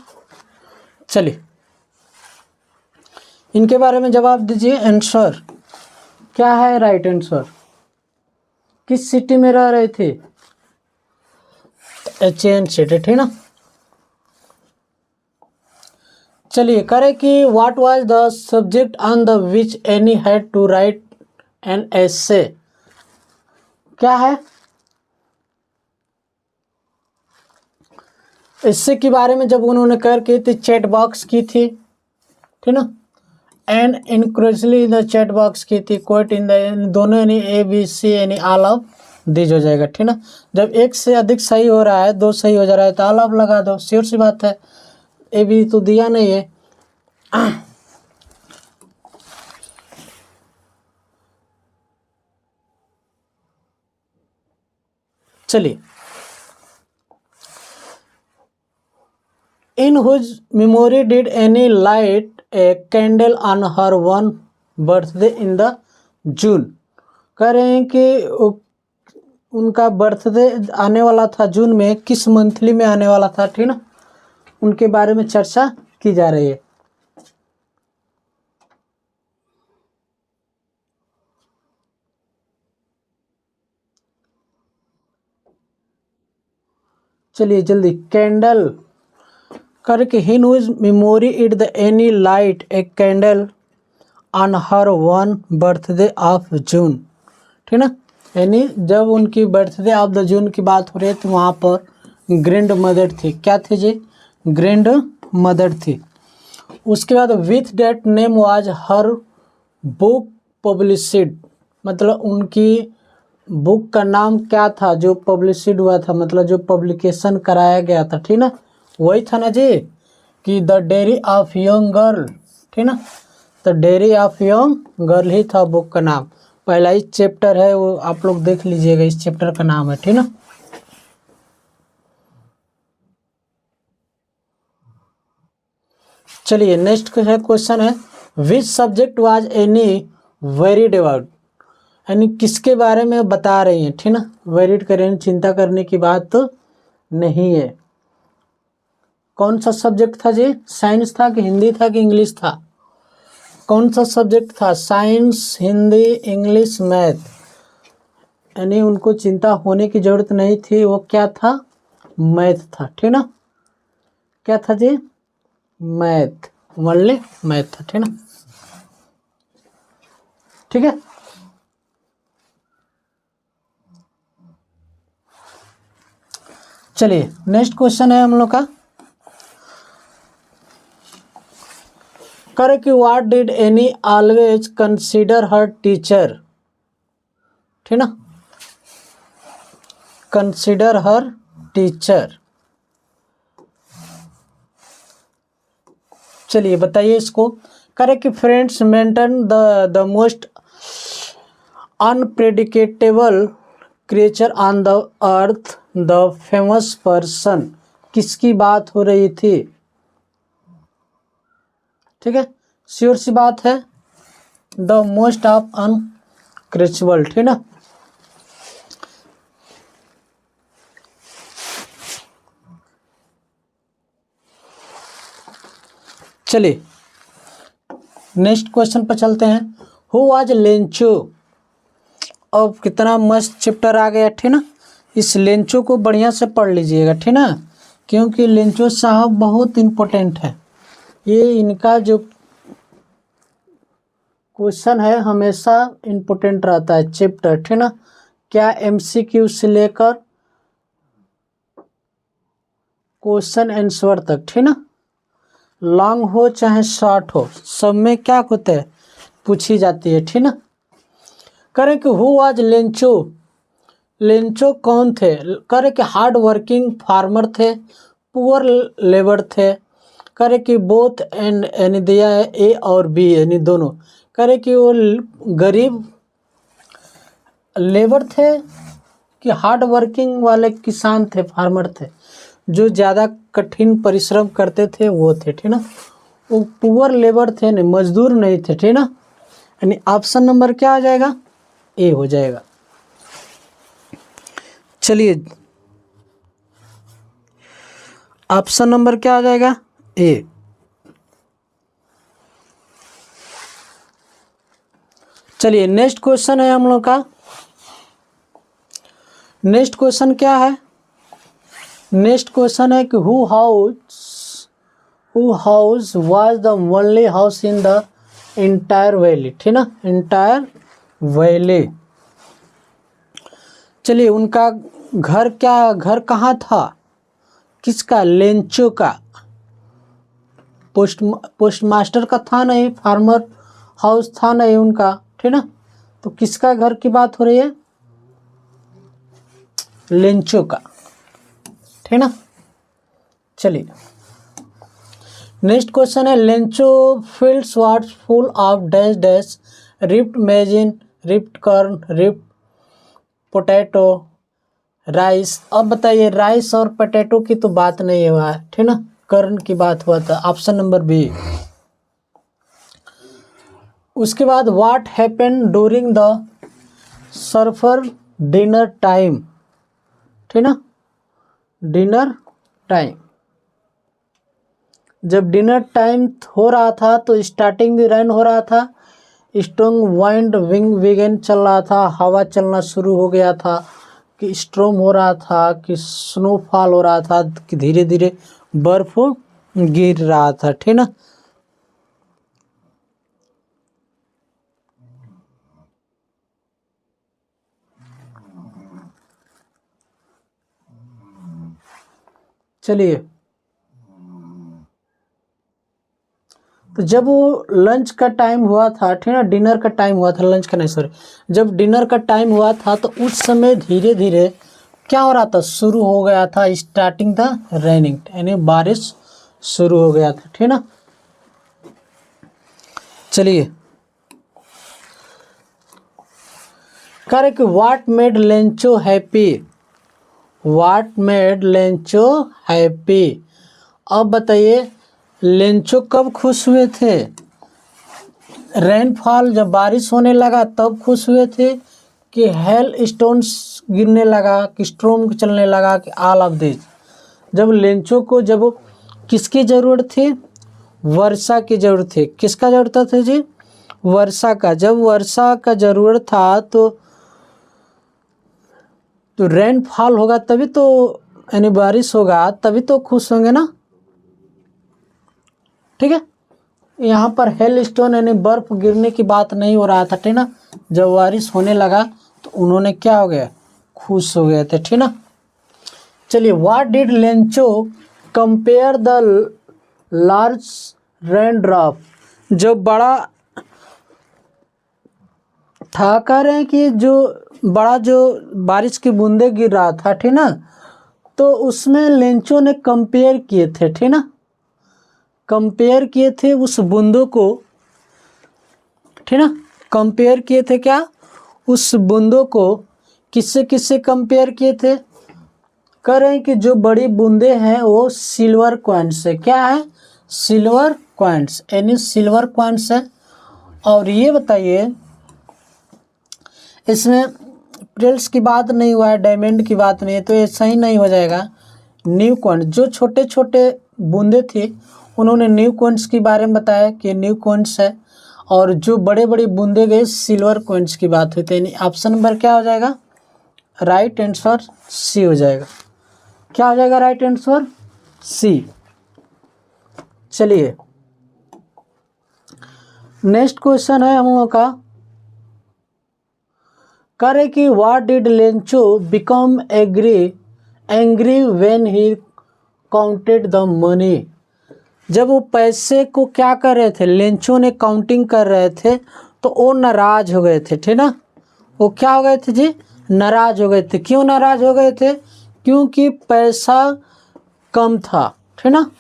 चलिए इनके बारे में जवाब दीजिए। आंसर क्या है? राइट आंसर किस सिटी में रह रहे थे? एचएन सिटी, ठीक ना। चलिए करें कि what was the subject on the which Annie had to write an essay, क्या है? इससे के बारे में जब उन्होंने कर की थी, चैट बॉक्स की थी, ठीक ना, and increasingly in the chat box की थी, कोट इन द, दोनों यानी ए बी सी यानी ऑल ऑफ दीज हो जाएगा, ठीक ना। जब एक से अधिक सही हो रहा है, दो सही हो जा रहा है तो ऑल ऑफ लगा दो, श्योर सी बात है। ए बी तो दिया नहीं है। चलिए in whose memory did Annie light a candle on her one birthday in the June. कह रहे हैं कि उनका बर्थडे आने वाला था जून में, किस मंथली में आने वाला था, ठीक ना, उनके बारे में चर्चा की जा रही है। चलिए जल्दी, कैंडल करके in whose memory it the any light a candle on her one birthday of June, ठीक ना। यानी जब उनकी बर्थडे ऑफ द जून की बात हो रही है तो वहाँ पर ग्रैंड मदर थी, क्या थी जी? ग्रैंड मदर थी। उसके बाद with that name was her book published, मतलब उनकी बुक का नाम क्या था जो पब्लिशिड हुआ था, मतलब जो पब्लिकेशन कराया गया था, ठीक ना, वही था ना जी कि the diary of young girl, ठीक ना, the diary of young girl ही था बुक का नाम। पहला ही चैप्टर है, वो आप लोग देख लीजिएगा, इस चैप्टर का नाम है, ठीक ना। चलिए नेक्स्ट क्वेश्चन है, which subject was any varied about, यानी किसके बारे में बता रही हैं, ठीक ना। वेरीड करें, चिंता करने की बात तो नहीं है। कौन सा सब्जेक्ट था जी? साइंस था कि हिंदी था कि इंग्लिश था? कौन सा सब्जेक्ट था? Science, Hindi, English, math. यानी उनको चिंता होने की जरूरत नहीं थी, वो क्या था? मैथ था, ठीक ना। क्या था जी? मैथ, ओनली मैथ था, ठीक ना। ठीक है, चलिए नेक्स्ट क्वेश्चन है हम लोग का, correct, what did any always consider her teacher, ठीक ना। कंसीडर हर टीचर, चलिए बताइए इसको। Correct, friends maintain the most unpredictable creature on the earth, the famous person, किसकी बात हो रही थी? ठीक है, श्योर सी बात है, द मोस्ट ऑफ अनक्रिएचबल, ठीक ना। चलिए नेक्स्ट क्वेश्चन पर चलते हैं, हु वाज लेंचो। अब कितना मस्त चैप्टर आ गया, ठीक ना। इस लेंचो को बढ़िया से पढ़ लीजिएगा, ठीक ना, क्योंकि लेंचो साहब बहुत इम्पोर्टेंट है। ये इनका जो क्वेश्चन है हमेशा इम्पोर्टेंट रहता है चैप्टर, ठीक ना। क्या एमसीक्यू से लेकर क्वेश्चन आंसर तक, ठीक ना, लॉन्ग हो चाहे शॉर्ट हो, सब में क्या होता है, पूछी जाती है, ठीक ना। करें कि हु वाज लेंचो, लेंचो कौन थे? करें कि हार्ड वर्किंग फार्मर थे, पुअर लेबर थे, करें कि बोथ एंड यानी दिया है ए और बी यानी दोनों। करें कि वो गरीब लेबर थे कि हार्ड वर्किंग वाले किसान थे, फार्मर थे, जो ज़्यादा कठिन परिश्रम करते थे वो थे, ठीक ना। वो पुअर लेबर थे, नहीं मजदूर नहीं थे, ठीक ना। यानी ऑप्शन नंबर क्या आ जाएगा? ए हो जाएगा। चलिए ऑप्शन नंबर क्या आ जाएगा? ए। चलिए नेक्स्ट क्वेश्चन है हम लोग का, नेक्स्ट क्वेश्चन क्या है? नेक्स्ट क्वेश्चन है कि who house was the only house in the entire valley, ठीक ना, इंटायर वैली। चलिए उनका घर क्या, घर कहाँ था? किसका? लेंचो का। पोस्ट मास्टर का था नहीं, फार्मर हाउस था नहीं उनका, ठीक ना। तो किसका घर की बात हो रही है? लेंचो का, ठीक ना। चलिए नेक्स्ट क्वेश्चन है, Lencho fields was full of dash dash, ripped maize, ripped corn, ripped potato, rice. अब बताइए, राइस और पोटैटो की तो बात नहीं हुआ है, ठीक ना, कॉर्न की बात हुआ था, ऑप्शन नंबर बी। उसके बाद what happened during the supper dinner time, ठीक ना, डिनर टाइम। जब डिनर टाइम हो रहा था तो स्टार्टिंग भी रन हो रहा था, स्ट्रॉन्ग वाइंड विंग विगन चल रहा था, हवा चलना शुरू हो गया था, कि स्ट्रॉम हो रहा था, कि स्नोफॉल हो रहा था, कि धीरे धीरे बर्फ गिर रहा था, ठीक ना। चलिए तो जब वो लंच का टाइम हुआ था, ठीक ना, डिनर का टाइम हुआ था, लंच का नहीं सॉरी, जब डिनर का टाइम हुआ था तो उस समय धीरे धीरे क्या हो रहा था, शुरू हो गया था, स्टार्टिंग द रेनिंग, यानी बारिश शुरू हो गया था, ठीक ना। चलिए कह रहे कि what made Lencho happy, what made Lencho happy. अब बताइए लेंचो कब खुश हुए थे? रेनफॉल, जब बारिश होने लगा तब खुश हुए थे, कि हेल स्टोन्स गिरने लगा, कि स्ट्रोम चलने लगा, कि ऑल ऑफ दिस? जब लेंचो को जब किसकी ज़रूरत थी? वर्षा की ज़रूरत थी। किसका ज़रूरत था जी? वर्षा का। जब वर्षा का ज़रूरत था तो रेनफॉल होगा तभी तो, यानी बारिश होगा तभी तो खुश होंगे ना। ठीक है, यहाँ पर हेल स्टोन यानी बर्फ गिरने की बात नहीं हो रहा था, ठीक ना। जब बारिश होने लगा तो उन्होंने क्या हो गया? खुश हो गए थे, ठीक ना। चलिए, what did Lencho compare the large rain drop, जो बड़ा था, कह रहे हैं कि जो बड़ा जो बारिश की बूंदे गिर रहा था, ठीक ना, तो उसमें लेंचो ने कंपेयर किए थे, ठीक ना, कंपेयर किए थे उस बूंदों को, ठीक ना, कंपेयर किए थे क्या? उस बूंदों को किससे किससे कंपेयर किए थे? कह रहे हैं कि जो बड़ी बूंदे हैं वो सिल्वर कॉइन्स से, क्या है? सिल्वर कॉइन्स, यानी सिल्वर कॉइन्स है। और ये बताइए इसमें पेरिल्स की बात नहीं हुआ है, डायमंड की बात नहीं है, तो ये सही नहीं हो जाएगा। न्यू कॉइन्स, जो छोटे छोटे बूंदे थे उन्होंने न्यू कॉइन्स के बारे में बताया कि न्यू कॉइन्स है, और जो बड़े बड़े बूंदे गए सिल्वर कॉइन्स की बात हुई थी। यानी ऑप्शन नंबर क्या हो जाएगा? राइट आंसर सी हो जाएगा। क्या हो जाएगा राइट आंसर? सी। चलिए नेक्स्ट क्वेश्चन है हम लोगों का, करे कि what did Lencho become angry when he counted the money. जब वो पैसे को क्या कर रहे थे, लेंचो ने काउंटिंग कर रहे थे, तो वो नाराज हो गए थे, ठीक ना। वो क्या हो गए थे जी? नाराज हो गए थे। क्यों नाराज हो गए थे? क्योंकि पैसा कम था, ठीक ना।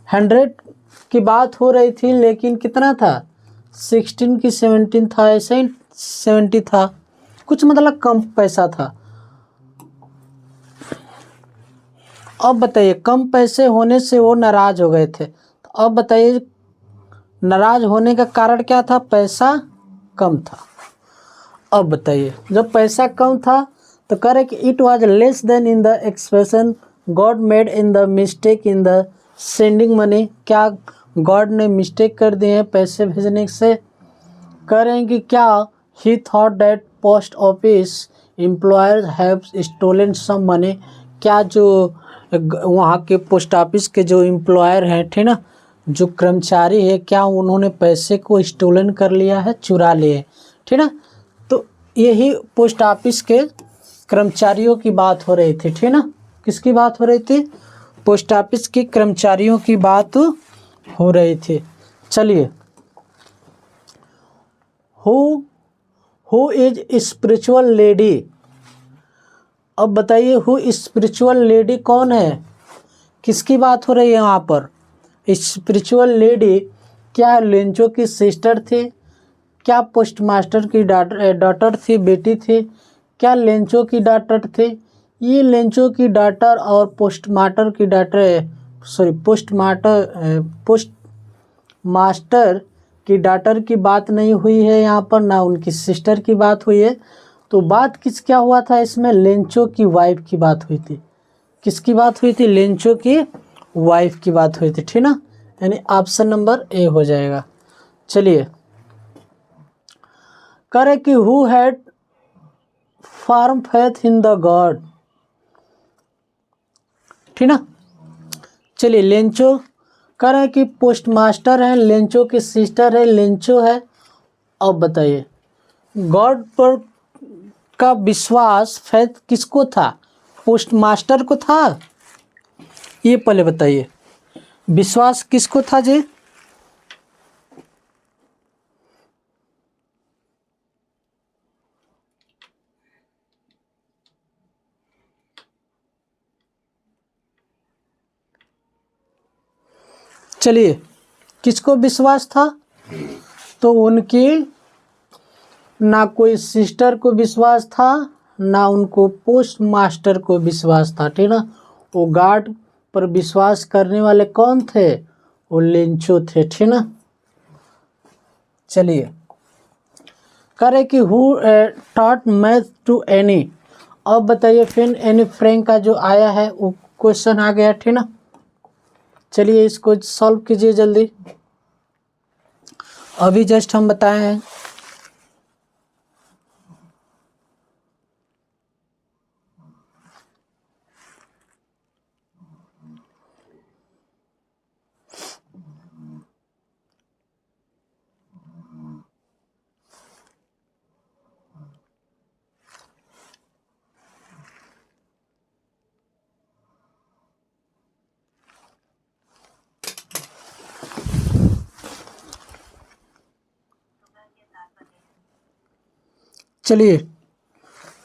100 की बात हो रही थी, लेकिन कितना था? 16 की 17 था, ऐसे ही 70 था, कुछ मतलब कम पैसा था। अब बताइए कम पैसे होने से वो नाराज हो गए थे, तो अब बताइए नाराज होने का कारण क्या था? पैसा कम था। अब बताइए जब पैसा कम था तो करे कि it was less than in the expression god made in the mistake in the sending money. क्या गॉड ने मिस्टेक कर दिए हैं पैसे भेजने से? करेंगे क्या he thought that post office employers have stolen some money. क्या जो वहाँ के पोस्ट ऑफिस के जो एम्प्लॉयर हैं, ठीक ना, जो कर्मचारी है, क्या उन्होंने पैसे को स्टोलन कर लिया है, चुरा लिए, ठीक ना। तो यही पोस्ट ऑफिस के कर्मचारियों की बात हो रही थी, ठीक ना। किसकी बात हो रही थी? पोस्ट ऑफिस के कर्मचारियों की बात हो रही थी। चलिए, हु इज स्पिरिचुअल लेडी। अब बताइए हु स्पिरिचुअल लेडी कौन है? किसकी बात हो रही है यहाँ पर? स्पिरिचुअल लेडी क्या लेंचो की सिस्टर थी? क्या पोस्टमास्टर की डॉटर थी, बेटी थी? क्या लेंचो की डॉटर थी? ये लेंचो की डॉटर और पोस्टमास्टर की डॉटर, सॉरी पोस्टमास्टर की डॉटर की बात नहीं हुई है यहाँ पर, ना उनकी सिस्टर की बात हुई है। तो बात क्या हुआ था इसमें? लेंचो की वाइफ की बात हुई थी। किसकी बात हुई थी? लेंचो की वाइफ की बात हुई थी, ठीक ना। यानी ऑप्शन नंबर ए हो जाएगा। चलिए, करे कि who had firm faith in the God, ठीक ना। चलिए, लेंचो कह रहे हैं कि पोस्टमास्टर है, लेंचो की सिस्टर है, लेंचो है। अब बताइए गॉड पर का विश्वास, फेथ किसको था? पोस्टमास्टर को था? ये पहले बताइए विश्वास किसको था जी? चलिए, किसको विश्वास था? तो उनकी ना कोई सिस्टर को विश्वास था, ना उनको पोस्ट मास्टर को विश्वास था, ठीक ना। वो गार्ड पर विश्वास करने वाले कौन थे? वो लिंचो थे, ठीक ना। चलिए, करे कि who taught math to Annie. अब बताइए फिर एनी फ्रैंक का जो आया है वो क्वेश्चन आ गया, ठीक ना। चलिए इसको सॉल्व कीजिए जल्दी, अभी जस्ट हम बताए हैं। चलिए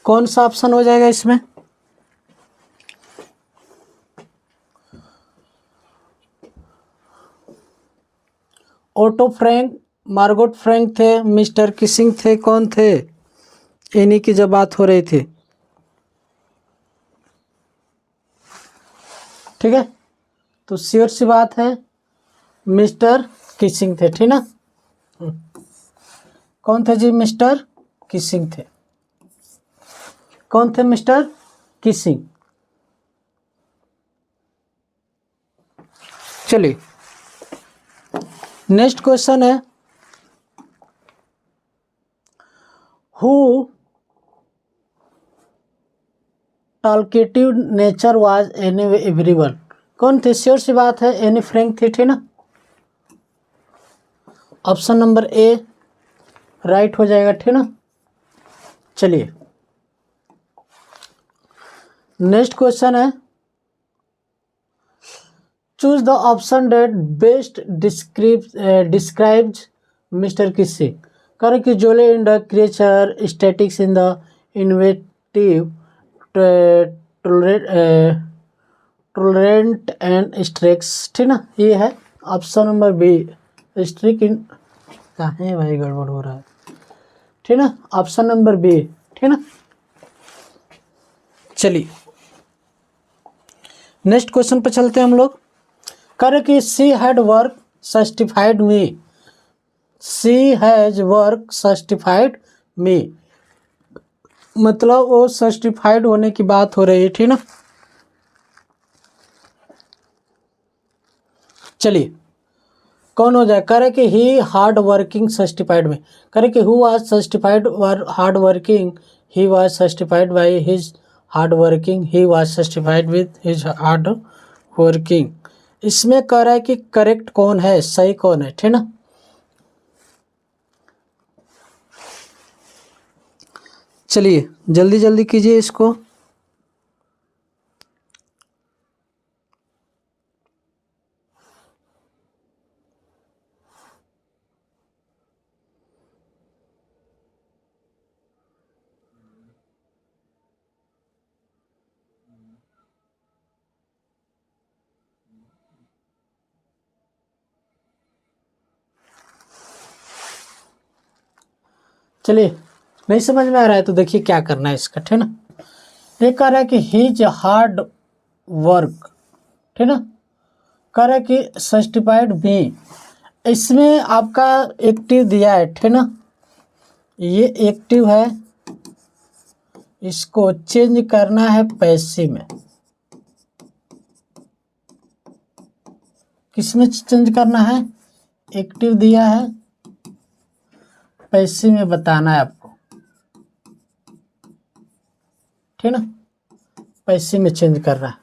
कौन सा ऑप्शन हो जाएगा इसमें? ओटो फ्रैंक, मार्गोट फ्रैंक थे, मिस्टर किसिंग थे, कौन थे? इन्हीं की जब बात हो रही थी, ठीक है। तो श्योर सी बात है मिस्टर किसिंग थे, ठीक ना। कौन थे जी? मिस्टर किसिंग थे। कौन थे मिस्टर किसिंग? चलिए नेक्स्ट क्वेश्चन है, who talkative nature was any everyone. कौन थे? श्योर सी बात है एनी फ्रैंक थे, ठीक ना। ऑप्शन नंबर ए राइट हो जाएगा, ठीक ना। चलिए नेक्स्ट क्वेश्चन है, choose the option that best describes mister Keesing. करे कि जोले in the creature statics in the inventive tolerant and strict, ठीक ना। ये है option number B strict in, कहाँ है भाई गड़बड़ हो रहा है, ठीक ना। ऑप्शन नंबर बी, ठीक ना। चलिए नेक्स्ट क्वेश्चन पर चलते हैं हम लोग। करे कि she had work certified me, she has work certified me, मतलब वो सर्टिफाइड होने की बात हो रही है, ठीक ना। चलिए कौन हो जाए? करे कि ही हार्ड वर्किंग सर्टिफाइड में। करे कि who was certified hard working, he was certified by his hard working, he was certified with his hard working. इसमें कह रहा है कि करेक्ट कौन है, सही कौन है, ठीक ना। चलिए जल्दी जल्दी कीजिए इसको। चलिए नहीं समझ में आ रहा है तो देखिए क्या करना है इसका, ठीक ना। ये कह रहा है कि हिज हार्ड वर्क, ठीक ना। कह रहा है कि सर्टिफाइड भी, इसमें आपका एक्टिव दिया है, ठीक ना। ये एक्टिव है, इसको चेंज करना है पैसिव में। किसमें चेंज करना है? एक्टिव दिया है, पैसिव में बताना है आपको, ठीक ना। पैसिव में चेंज करना है।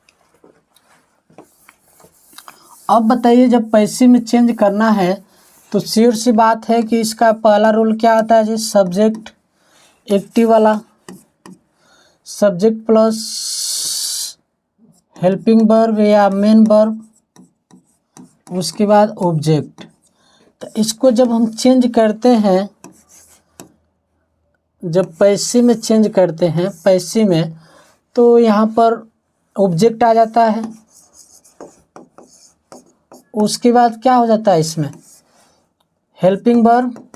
अब बताइए जब पैसिव में चेंज करना है तो श्योर सी बात है कि इसका पहला रूल क्या आता है जी? सब्जेक्ट एक्टिव वाला, सब्जेक्ट प्लस हेल्पिंग वर्ब या मेन वर्ब, उसके बाद ऑब्जेक्ट। तो इसको जब हम चेंज करते हैं, जब पैसिव में चेंज करते हैं पैसिव में, तो यहाँ पर ऑब्जेक्ट आ जाता है, उसके बाद क्या हो जाता है इसमें? हेल्पिंग वर्ब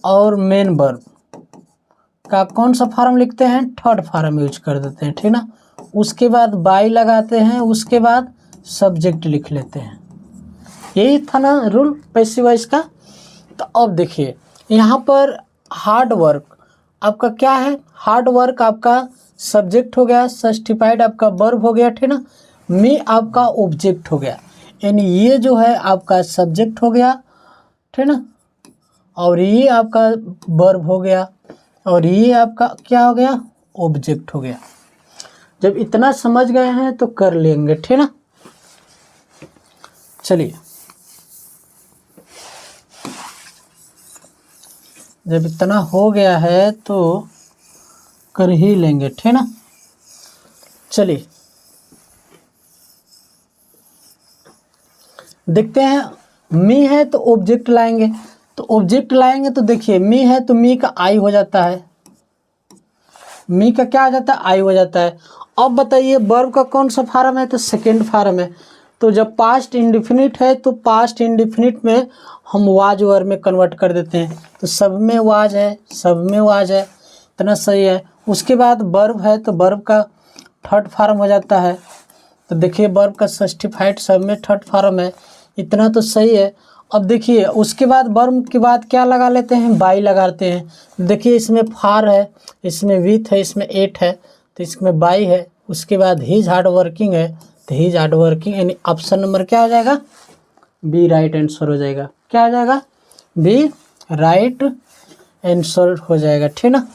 और मेन वर्ब, का कौन सा फॉर्म लिखते हैं, थर्ड फॉर्म यूज कर देते हैं, ठीक ना। उसके बाद बाई लगाते हैं, उसके बाद सब्जेक्ट लिख लेते हैं। यही था ना रूल पैसिव वॉइस का। तो अब देखिए यहाँ पर हार्ड वर्क आपका क्या है, हार्ड वर्क आपका सब्जेक्ट हो गया, जस्टिफाइड आपका वर्ब हो गया, ठीक ना। मी आपका ऑब्जेक्ट हो गया, यानी ये जो है आपका सब्जेक्ट हो गया, ठीक ना, और ये आपका वर्ब हो गया, और ये आपका क्या हो गया, ऑब्जेक्ट हो गया। जब इतना समझ गए हैं तो कर लेंगे, ठीक ना। चलिए, जब इतना हो गया है तो कर ही लेंगे, ठीक ना। चलिए देखते हैं, मी है तो ऑब्जेक्ट लाएंगे, तो ऑब्जेक्ट लाएंगे तो देखिए मी है तो मी का आई हो जाता है, मी का क्या आ जाता है, आई हो जाता है। अब बताइए वर्ब का कौन सा फॉर्म है, तो सेकेंड फॉर्म है। तो जब पास्ट इंडिफिनिट है तो पास्ट इंडिफिनिट में हम वाज वर्ब में कन्वर्ट कर देते हैं, तो सब में वाज है, सब में वाज है, इतना सही है। उसके बाद वर्ब है तो वर्ब का थर्ड फॉर्म हो जाता है, तो देखिए वर्ब का जस्टिफाइड सब में थर्ड फॉर्म है, इतना तो सही है। अब देखिए उसके बाद वर्ब के बाद क्या लगा लेते हैं, बाई लगाते हैं। देखिए इसमें फार है, इसमें विथ है, इसमें एट है, तो इसमें बाई है। उसके बाद हीज हार्ड वर्किंग है, तो हीज हार्ड वर्किंग, यानी ऑप्शन नंबर क्या हो जाएगा, बी राइट आंसर हो जाएगा। क्या हो जाएगा, बी राइट आंसर हो जाएगा, ठीक ना।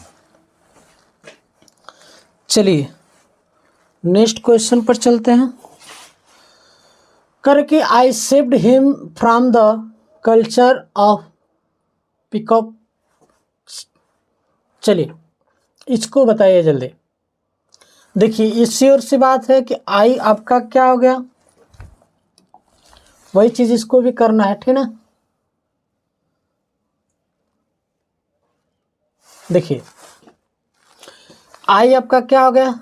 चलिए नेक्स्ट क्वेश्चन पर चलते हैं। करके I saved him from the culture of pickup. चलिए इसको बताइए जल्दी। देखिए इससे और सी बात है कि आई आपका क्या हो गया, वही चीज इसको भी करना है, ठीक ना। देखिए आई आपका क्या हो गया,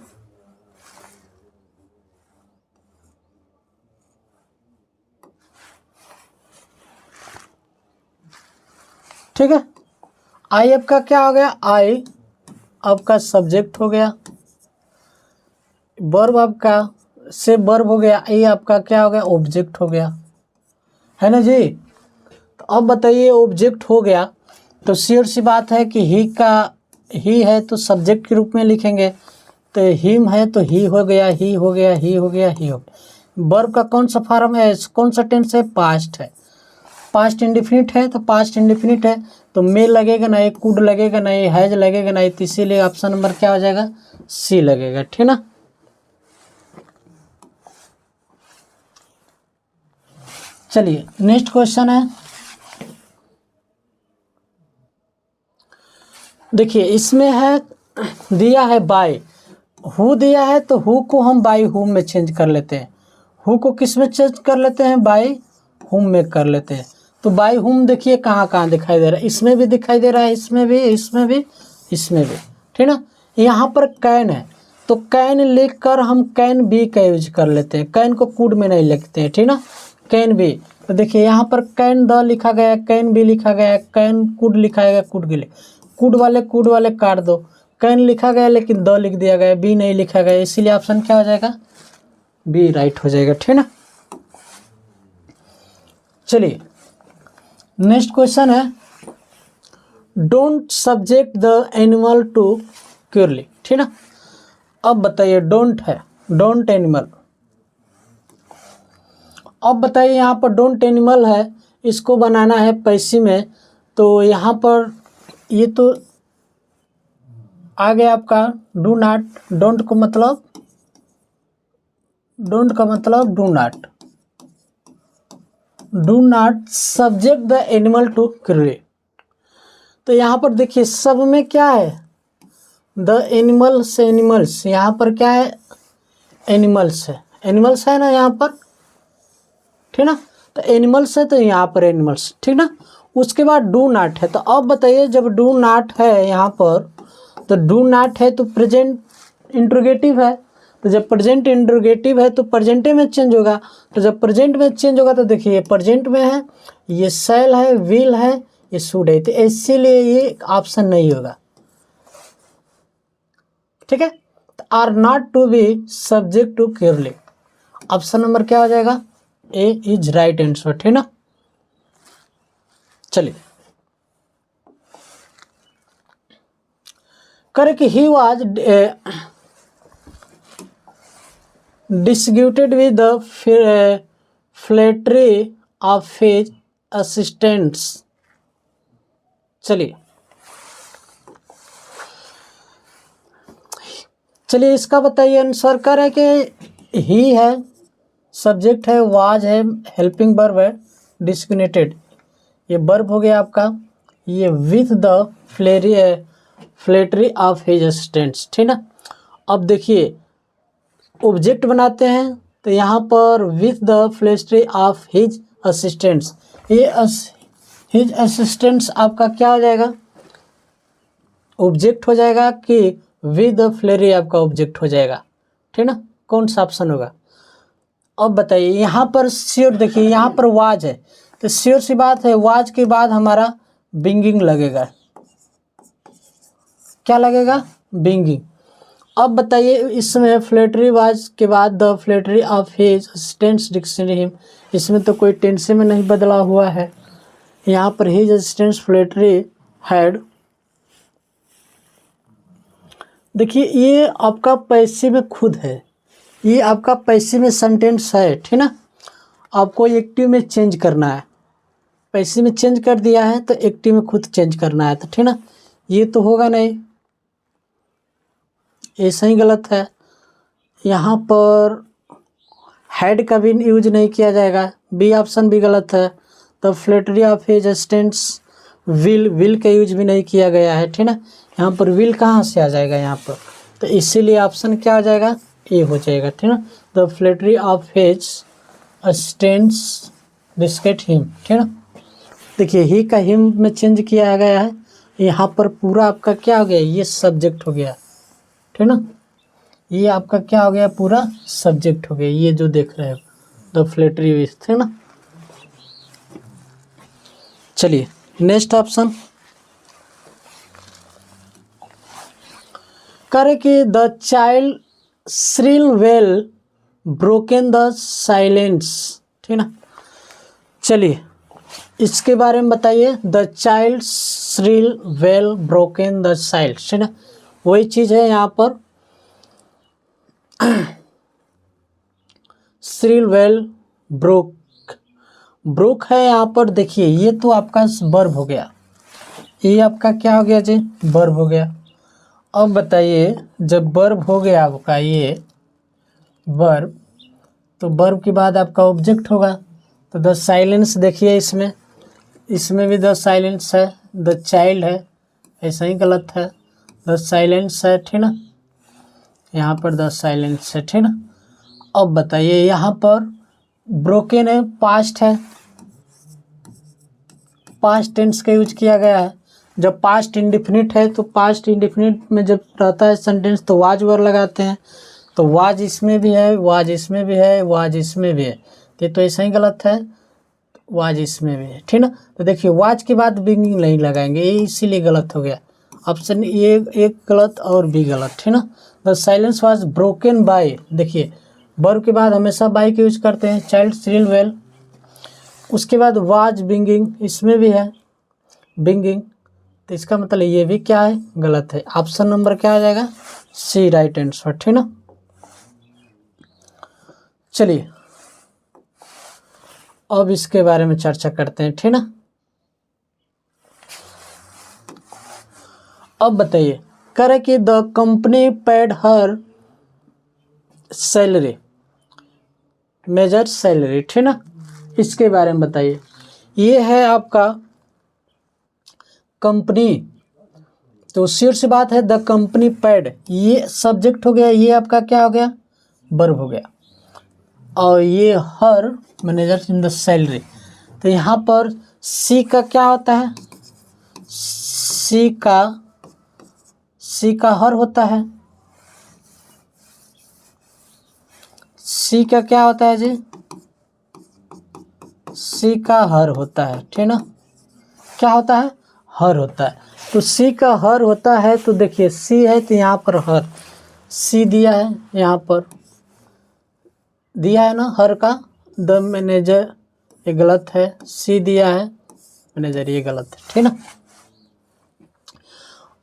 ठीक है। आई आपका क्या हो गया, आई आपका सब्जेक्ट हो गया, वर्ब आपका से वर्ब हो गया, ये आपका क्या हो गया, ऑब्जेक्ट हो गया, है ना जी। तो अब बताइए ऑब्जेक्ट हो गया तो श्योर सी बात है कि ही का ही है तो सब्जेक्ट के रूप में लिखेंगे, तो हिम है तो ही हो गया, ही हो गया, ही हो गया, ही हो गया। वर्ब का कौन सा फॉर्म है, कौन सा टेंस है, पास्ट है, पास्ट इंडिफिनिट है, तो पास्ट इंडिफिनिट है तो मे लगेगा ना, एक कुड लगेगा ना, ये हैज लगेगा ना, तो इसीलिए ऑप्शन नंबर क्या हो जाएगा, सी लगेगा, ठीक ना। चलिए नेक्स्ट क्वेश्चन है। देखिए इसमें है दिया है बाय, हु दिया है तो हु को हम बाय हुम में चेंज कर लेते हैं, हु को किस में चेंज कर लेते हैं, बाय हुम में कर लेते हैं। तो बाय हुम देखिए कहाँ कहाँ दिखाई दे रहा है, इसमें भी दिखाई दे रहा है, इसमें भी, इसमें भी, इसमें भी, ठीक ना। यहाँ पर कैन है तो कैन लिख कर हम कैन बी का यूज कर लेते हैं, कैन को कुड में नहीं लिखते हैं, ठीक ना, कैन बी। तो देखिए यहाँ पर कैन द लिखा गया, कैन बी लिखा गया, कैन कुड लिखा गया, कुड के लिए कुड वाले काट दो, कैन लिखा गया लेकिन द लिख दिया गया, बी नहीं लिखा गया, इसीलिए ऑप्शन क्या हो जाएगा, बी राइट हो जाएगा, ठीक ना। चलिए नेक्स्ट क्वेश्चन है, don't subject the animal to cruelly, ठीक ना। अब बताइए डोंट है, डोंट एनिमल। अब बताइए यहाँ पर डोंट एनिमल है, इसको बनाना है पैसिव में, तो यहाँ पर ये तो आ गया आपका डू नॉट, डोंट का मतलब, डोंट का मतलब do not, do not subject the animal to cruelly. तो यहाँ पर देखिए सब में क्या है, द एनिमल्स, एनिमल्स, यहाँ पर क्या है, एनिमल्स है, एनिमल्स है ना यहाँ पर, ठीक ना। तो एनिमल्स है तो यहाँ पर एनिमल्स, ठीक ना। उसके बाद डू नॉट है, तो अब बताइए जब डू नॉट है यहाँ पर, तो डू नॉट है तो प्रेजेंट इंट्रोगेटिव है, तो जब प्रेजेंट इंट्रोगेटिव है तो प्रेजेंटे में चेंज होगा, तो जब प्रेजेंट में चेंज होगा तो देखिए प्रेजेंट में है, ये शैल है, विल है, ये शुड है, तो इसीलिए ये ऑप्शन नहीं होगा, ठीक है। Are not to be subject to carely, option number क्या हो जाएगा, ए इज राइट आंसर, ठीक ना। चलिए करे कि he was disputed with the flattery of his assistants. चलिए इसका बताइए आंसर। करे कि ही है सब्जेक्ट है, वाज है हेल्पिंग वर्ब है, डिस्क्रिमिनेटेड ये वर्ब हो गया आपका, ये with the flattery of his assistants, ठीक ना। अब देखिए ऑब्जेक्ट बनाते हैं तो यहाँ पर with the flattery of his assistants, ये हिज असिस्टेंट्स आपका क्या हो जाएगा, ऑब्जेक्ट हो जाएगा कि विद द फ्लैटरी आपका ऑब्जेक्ट हो जाएगा, ठीक ना। कौन सा ऑप्शन होगा। अब बताइए यहाँ पर श्योर, देखिए यहाँ पर वाज है तो श्योर सी बात है वाज के बाद हमारा बिंगिंग लगेगा, क्या लगेगा, बिंगिंग। अब बताइए इसमें फ्लैटरी वाज के बाद the flattery of his assistants dictionary him, इसमें तो कोई टेंस में नहीं बदला हुआ है, यहाँ पर हिज असिस्टेंट्स फ्लैटरी हैड। देखिए ये आपका पैसिव में खुद है, ये आपका पैसिव में सेंटेंस है, ठीक ना। आपको एक्टिव में चेंज करना है, पैसिव में चेंज कर दिया है तो एक्टिव में खुद चेंज करना है, तो ठीक ना। ये तो होगा नहीं, ऐसा ही गलत है। यहाँ पर हैड का भी यूज नहीं किया जाएगा, बी ऑप्शन भी गलत है। The flattery of his assistants will का यूज भी नहीं किया गया है, ठीक ना। यहाँ पर विल कहाँ से आ जाएगा यहाँ पर, तो इसीलिए ऑप्शन क्या आ जाएगा, ए हो जाएगा, ठीक ना। The flattery of his assistants Diskit him, ठीक ना। देखिए ही का हिम में चेंज किया गया है, यहाँ पर पूरा आपका क्या हो गया, ये सब्जेक्ट हो गया, ठीक ना। ये आपका क्या हो गया, पूरा सब्जेक्ट हो गया, ये जो देख रहे हो द फ्लैटरी विथ, ठीक ना। चलिए नेक्स्ट ऑप्शन करे कि the child shrill well broken the silence, ठीक ना। चलिए इसके बारे में बताइए, the child shrill well broken the silence, ठीक ना। वही चीज़ है यहाँ पर श्रिल वेल ब्रोक है यहाँ पर। देखिए ये तो आपका वर्ब हो गया, ये आपका क्या हो गया जी, वर्ब हो गया। अब बताइए जब वर्ब हो गया आपका ये वर्ब, तो वर्ब के बाद आपका ऑब्जेक्ट होगा, तो द साइलेंस देखिए इसमें भी द साइलेंस है, द चाइल्ड है, ऐसा ही गलत है, द साइलेंस है, ठीक ना। यहाँ पर द साइलेंस है, ठीक ना। अब बताइए यहाँ पर ब्रोकन है, पास्ट है, पास्ट टेंस का यूज किया गया है। जब पास्ट इंडिफिनिट है तो पास्ट इंडिफिनिट में जब रहता है सेंटेंस तो वाज वर्ड लगाते हैं, तो वाज इसमें भी है, वाज इसमें भी है, वाज इसमें भी है, तो ऐसा ही गलत है, वाज इसमें भी है, ठीक ना। तो देखिए वाज के बाद बिंगिंग नहीं लगाएंगे, ये इसीलिए गलत हो गया ऑप्शन, ये एक गलत और भी गलत, ठीक ना। The silence was broken by, देखिए वर्ब के बाद हमेशा बाय का यूज करते हैं, चाइल्ड श्रिल वेल, उसके बाद वाज बिंगिंग, इसमें भी है बिंगिंग, तो इसका मतलब ये भी क्या है, गलत है। ऑप्शन नंबर क्या आ जाएगा, सी राइट आंसर, ठीक ना। चलिए अब इसके बारे में चर्चा करते हैं, ठीक ना। अब बताइए करे कि the company paid her salary, major salary, ठीक ना। इसके बारे में बताइए, ये है आपका कंपनी, तो श्योर सी बात है द कंपनी पेड, ये सब्जेक्ट हो गया, ये आपका क्या हो गया, वर्ब हो गया, और ये हर मैनेजर इन द सैलरी, तो यहाँ पर सी का क्या होता है, सी का हर होता है, सी का क्या होता है जी, सी का हर होता है, ठीक ना। क्या होता है, हर होता है, तो सी का हर होता है, तो देखिए सी है तो यहाँ पर हर, सी दिया है यहाँ पर, दिया है ना हर का द मैनेजर, ये गलत है। सी दिया है मैनेजर, ये गलत है, ठीक ना।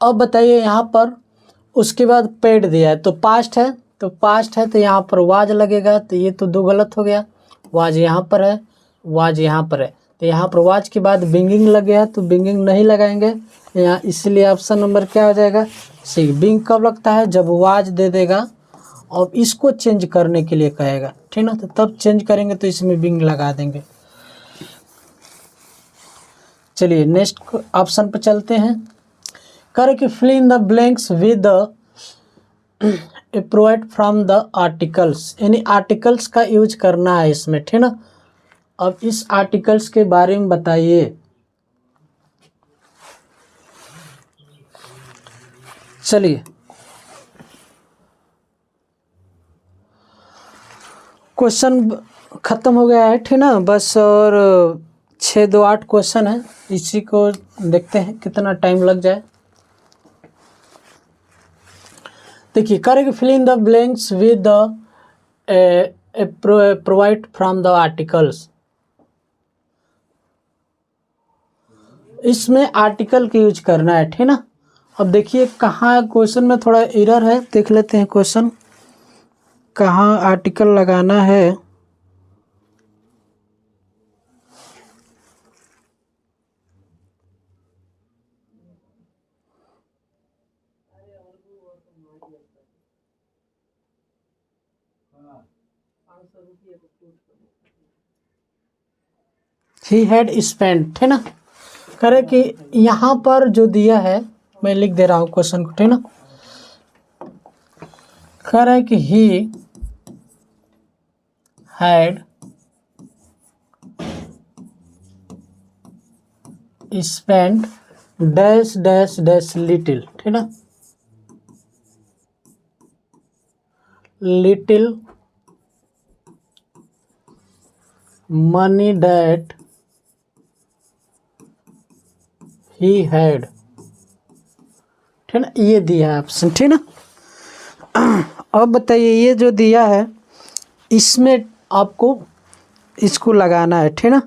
अब बताइए यहाँ पर उसके बाद पेड दिया है तो पास्ट है, तो यहाँ पर वाज लगेगा, तो ये तो दो गलत हो गया। वाज यहाँ पर है, वाज यहाँ पर है, तो यहाँ पर वाज के बाद बिंगिंग लग गया, तो बिंगिंग नहीं लगाएंगे यहाँ, इसलिए ऑप्शन नंबर क्या हो जाएगा सी। बिंग कब लगता है जब वाज दे देगा और इसको चेंज करने के लिए कहेगा, ठीक ना, तो तब चेंज करेंगे तो इसमें बिंग लगा देंगे। चलिए नेक्स्ट ऑप्शन पर चलते हैं। करे कि fill in the blanks with the provide from the articles, यानी आर्टिकल्स का यूज करना है इसमें, ठीक ना। अब इस आर्टिकल्स के बारे में बताइए। चलिए क्वेश्चन खत्म हो गया है, ठीक ना, बस और 6 2 8 क्वेश्चन है, इसी को देखते हैं कितना टाइम लग जाए। देखिए correct fill in the blanks with the provide from the articles, इसमें आर्टिकल का यूज करना है, ठीक ना। अब देखिए कहाँ क्वेश्चन में थोड़ा एरर है, देख लेते हैं क्वेश्चन कहाँ आर्टिकल लगाना है। ही हैड स्पेंट, है ना। करे कि यहाँ पर जो दिया है मैं लिख दे रहा हूँ क्वेश्चन को, ठीक ना। करे कि he had spent dash dash dash little, ठीक ना, little money that he had, ठीक ना, ये दिया है ऑप्शन, ठीक ना। अब बताइए ये जो दिया है इसमें आपको इसको लगाना है, ठीक ना।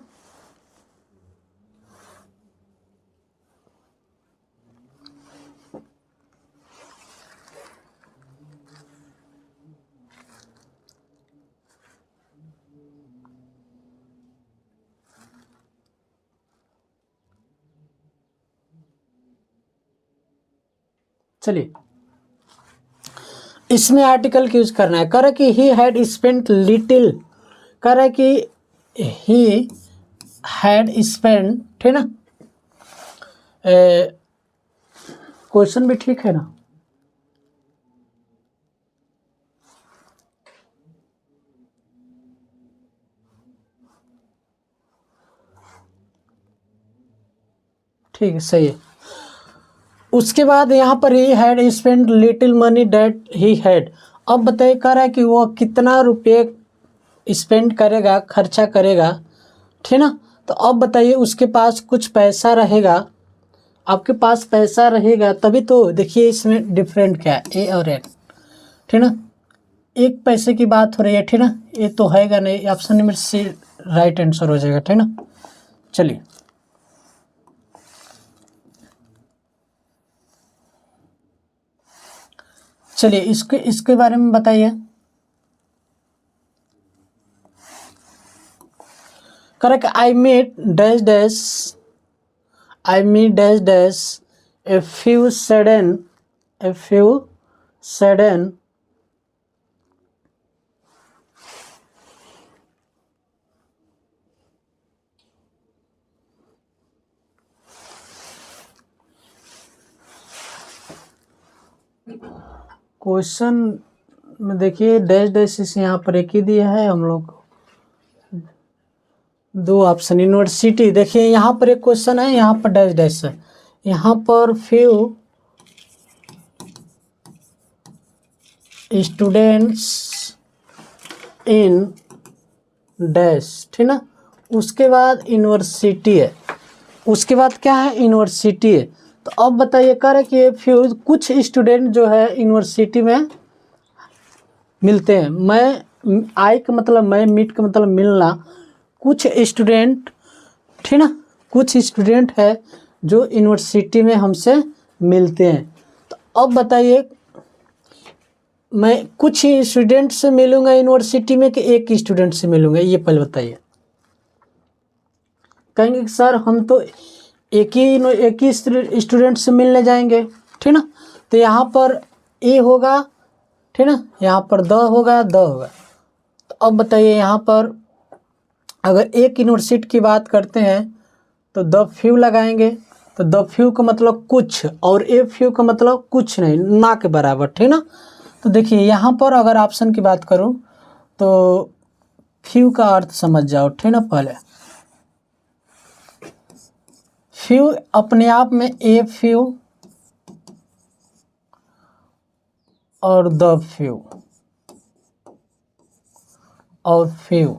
चलिए इसमें आर्टिकल का यूज करना है। करे कि ही हैड स्पेंट लिटिल, करे कि ही हैड स्पेंट, ठीक ना, क्वेश्चन भी ठीक है ना। ठीक है, सही है। उसके बाद यहाँ पर he had spend little money that he had. अब बताइए कर रहा है कि वो कितना रुपये स्पेंड करेगा, खर्चा करेगा, ठीक ना। तो अब बताइए उसके पास कुछ पैसा रहेगा, आपके पास पैसा रहेगा तभी तो, देखिए इसमें डिफरेंट क्या है ए और एन, ठीक ना। एक पैसे की बात हो रही है, ठीक ना, ये तो हैगा नहीं, option number C right answer हो जाएगा, ठीक ना। चलिए चलिए इसके बारे में बताइए। Correct I meet dash dash, I meet dash dash a few sudden question में देखिए डैश डैश इस यहाँ पर एक ही दिया है हम लोग को, दो ऑप्शन यूनिवर्सिटी, देखिए यहाँ पर एक क्वेश्चन है, यहाँ पर डैश डैश है, यहाँ पर फ्यू स्टूडेंट्स इन डैश, ठीक ना। उसके बाद यूनिवर्सिटी है, उसके बाद क्या है यूनिवर्सिटी है। तो अब बताइए कर कि फ्यू कुछ स्टूडेंट जो है यूनिवर्सिटी में मिलते हैं। मैं आई का मतलब मैं, मीट का मतलब मिलना। कुछ स्टूडेंट, ठीक ना, कुछ स्टूडेंट है जो यूनिवर्सिटी में हमसे मिलते हैं। तो अब बताइए, मैं कुछ ही स्टूडेंट से मिलूंगा यूनिवर्सिटी में कि एक ही स्टूडेंट से मिलूंगा, ये पहले बताइए। कहेंगे कि सर हम तो एक ही स्टूडेंट से मिलने जाएंगे, ठीक ना। तो यहाँ पर ए होगा, ठीक ना, यहाँ पर द होगा, द होगा। तो अब बताइए यहाँ पर अगर एक यूनिवर्सिटी की बात करते हैं तो द फ्यू लगाएंगे। तो द फ्यू का मतलब कुछ, और ए फ्यू का मतलब कुछ नहीं, ना के बराबर, ठीक ना। तो देखिए यहाँ पर अगर ऑप्शन की बात करूँ तो फ्यू का अर्थ समझ जाओ, ठीक ना। पहले फ्यू अपने आप में ए फ्यू और द फ्यू और फ्यू,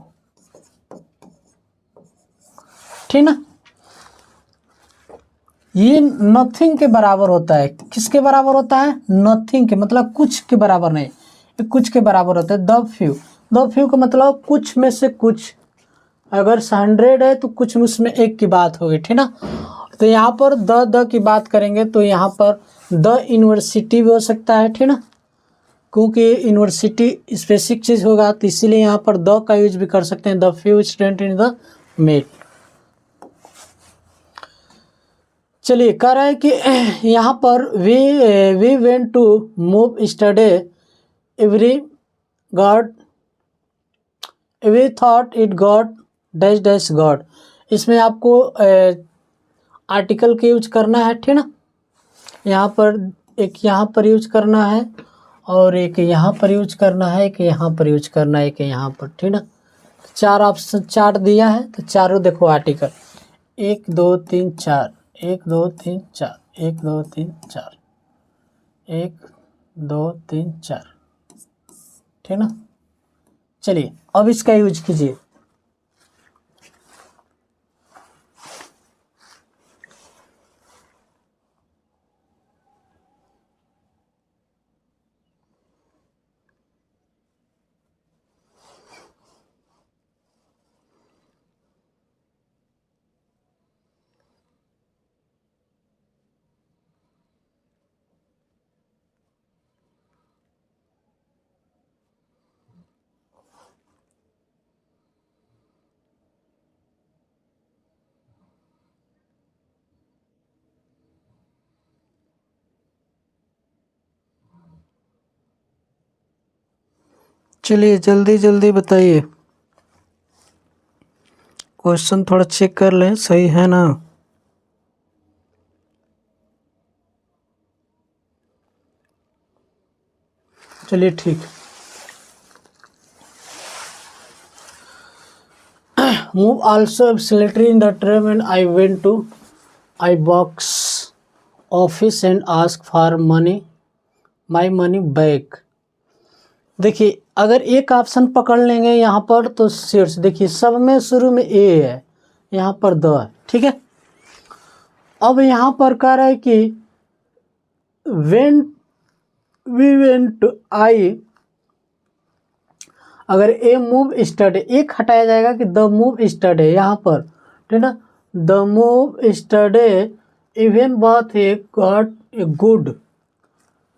ठीक ना। ये नथिंग के बराबर होता है। किसके बराबर होता है? नथिंग के, मतलब कुछ के बराबर नहीं, ये कुछ के बराबर होता है। द फ्यू, द फ्यू का मतलब कुछ में से कुछ। अगर 100 है तो कुछ में उसमें एक की बात होगी, ठीक ना। तो यहाँ पर द की बात करेंगे तो यहाँ पर द यूनिवर्सिटी भी हो सकता है, ठीक ना, क्योंकि यूनिवर्सिटी स्पेसिफिक चीज़ होगा, तो इसीलिए यहाँ पर द का यूज भी कर सकते हैं। The few student in the met. चलिए, कह रहा है कि यहाँ पर we went to move steady every god, we thought it god dash dash god. इसमें आपको आर्टिकल का यूज करना है, ठीक ना। यहाँ पर एक यहाँ पर यूज करना है, और एक यहाँ पर यूज करना है, एक यहाँ पर यूज करना है, एक यहाँ पर, ठीक ना। चार ऑप्शन, चार दिया है तो चारों देखो आर्टिकल, 1 2 3 4, 1 2 3 4, 1 2 3 4, 1 2 3 4, ठीक ना। चलिए अब इसका यूज कीजिए। चलिए जल्दी जल्दी बताइए, क्वेश्चन थोड़ा चेक कर लें सही है ना। चलिए ठीक। Move also absolutely in the train when I went to I box office and ask for money, my money back. देखिए अगर एक ऑप्शन पकड़ लेंगे यहाँ पर तो शीर्ष, देखिए सब में शुरू में ए है, यहाँ पर द है, ठीक है। अब यहाँ पर कह रहा है कि वेन वी वेंट आई, अगर ए मूव स्टड, एक हटाया जाएगा कि द मूव स्टड है यहाँ पर, ठीक है। द मूव स्टडे इवन बात है गॉट ए गुड।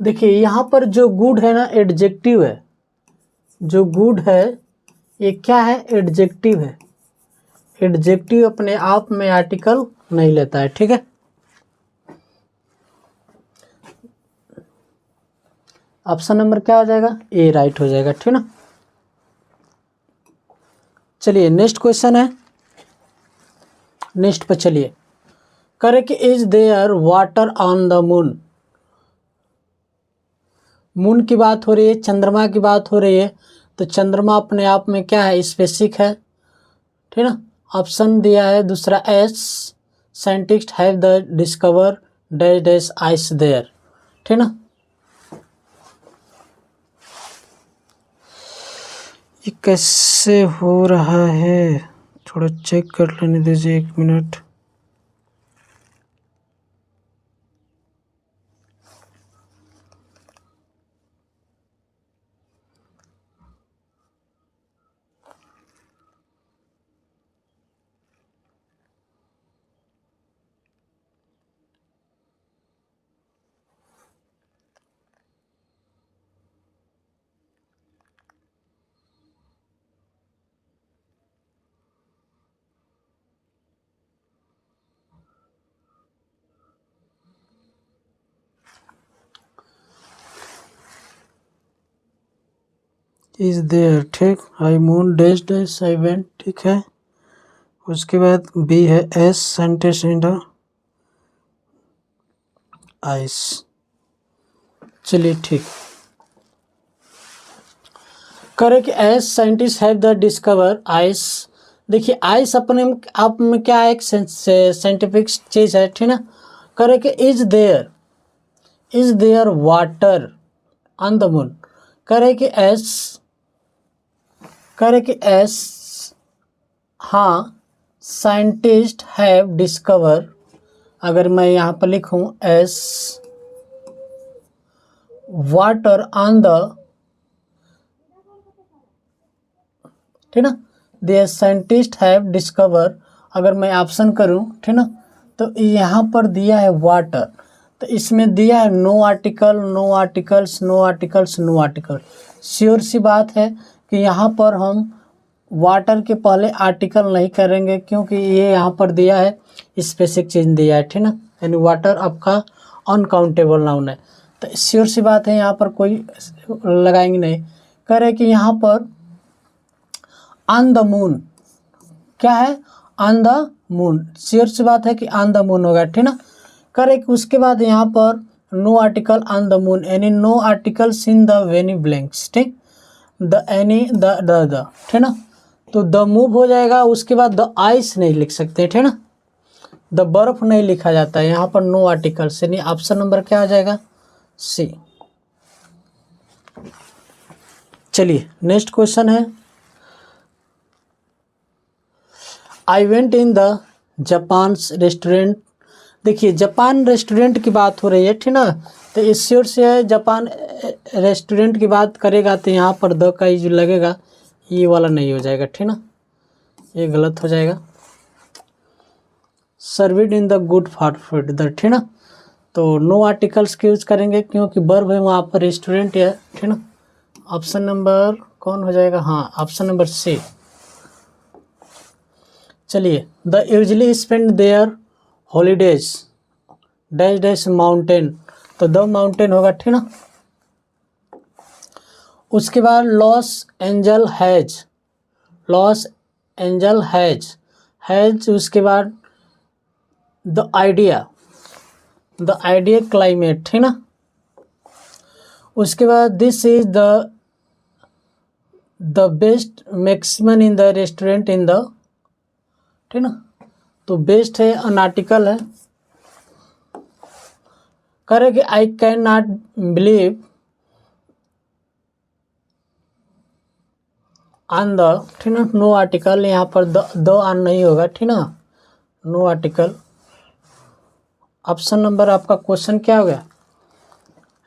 देखिए यहाँ पर जो गुड है ना एडजेक्टिव है, जो गुड है ये क्या है? एडजेक्टिव है। एडजेक्टिव अपने आप में आर्टिकल नहीं लेता है, ठीक है। ऑप्शन नंबर क्या हो जाएगा? ए राइट हो जाएगा, ठीक ना। चलिए नेक्स्ट क्वेश्चन है, नेक्स्ट पर चलिए। करे कि is there water on the moon. Moon की बात हो रही है, चंद्रमा की बात हो रही है, तो चंद्रमा अपने आप में क्या है? स्पेसिफिक है, ठीक ना। ऑप्शन दिया है दूसरा as, scientist have the discover dash dash ice there, ठीक ना। ये कैसे हो रहा है, थोड़ा चेक कर लेने दीजिए, 1 मिनट। इज देयर, ठीक। I moon dash dash I went, ठीक है। उसके बाद बी है as scientist in the ice. चलिए ठीक। करे कि as scientist have the discover ice. देखिए आइस अपने आप में क्या है, एक साइंटिफिक चीज है, ठीक ना। करे कि is there water on the moon. करे कि एस हाँ साइंटिस्ट हैव डिस्कवर। अगर मैं यहाँ पर लिखूं एस वाटर ऑन द, ठीक ना, द साइंटिस्ट हैव डिस्कवर। अगर मैं ऑप्शन करूं, ठीक ना, तो यहाँ पर दिया है वाटर, तो इसमें दिया है no article, no articles, no articles, no article. Sure सी बात है कि यहाँ पर हम वाटर के पहले आर्टिकल नहीं करेंगे, क्योंकि ये यहाँ पर दिया है स्पेसिफिक चीज दिया है, ठीक ना, यानी वाटर आपका अनकाउंटेबल नाउन है, तो श्योर सी बात है यहाँ पर कोई लगाएंगे नहीं। कह रहे कि यहाँ पर ऑन द मून, क्या है, ऑन द मून, श्योर सी बात है कि ऑन द मून होगा, ठीक ना। करे कि उसके बाद यहाँ पर no article on the moon, यानी नो आर्टिकल्स इन द वेनी ब्लैंक्स, ठीक, द एनी द, ठीक ना, तो द मूव हो जाएगा। उसके बाद द आइस नहीं लिख सकते, ठीक ना, द बर्फ नहीं लिखा जाता है यहाँ पर, नो आर्टिकल्स, यानी ऑप्शन नंबर क्या आ जाएगा, सी। चलिए नेक्स्ट क्वेश्चन है, I went in the Japan restaurant. देखिए जापान रेस्टोरेंट की बात हो रही है, ठीक ना, तो इस श्योर से है जापान रेस्टोरेंट की बात करेगा तो यहाँ पर द का जो लगेगा ये वाला नहीं हो जाएगा, ठीक ना, ये गलत हो जाएगा। Served in the good fast food the, ठीक ना, तो नो आर्टिकल्स के यूज करेंगे क्योंकि वर्ब है वहाँ पर, रेस्टोरेंट है, ठीक ना। ऑप्शन नंबर कौन हो जाएगा, हाँ ऑप्शन नंबर सी। चलिए they usually spend their holidays dash dash mountain, तो द माउंटेन होगा, ठीक ना। उसके बाद लॉस एंजल हैज, उसके बाद द आइडिया क्लाइमेट, ठीक ना। उसके बाद this is the best maximum in the restaurant in the, ठीक ना, तो बेस्ट है अनआर्टिकल है। करे कि I can not believe on the, ठीक ना, नो आर्टिकल, यहाँ पर द ऑन नहीं होगा, ठीक ना, नो आर्टिकल। ऑप्शन नंबर आपका क्वेश्चन क्या हो गया,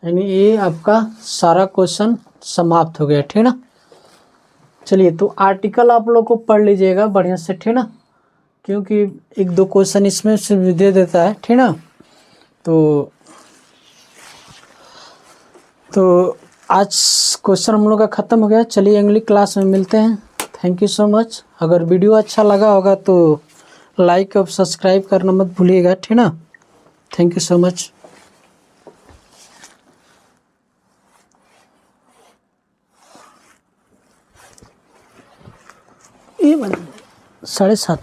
यानी ये आपका सारा क्वेश्चन समाप्त हो गया, ठीक ना। चलिए तो आर्टिकल आप लोग को पढ़ लीजिएगा बढ़िया से, ठीक ना, क्योंकि एक दो क्वेश्चन इसमें से भी दे देता है, ठीक ना। तो आज क्वेश्चन हम लोग का ख़त्म हो गया। चलिए अगली क्लास में मिलते हैं। Thank you so much. अगर वीडियो अच्छा लगा होगा तो लाइक और सब्सक्राइब करना मत भूलिएगा, ठीक ना। Thank you so much. ये 7:30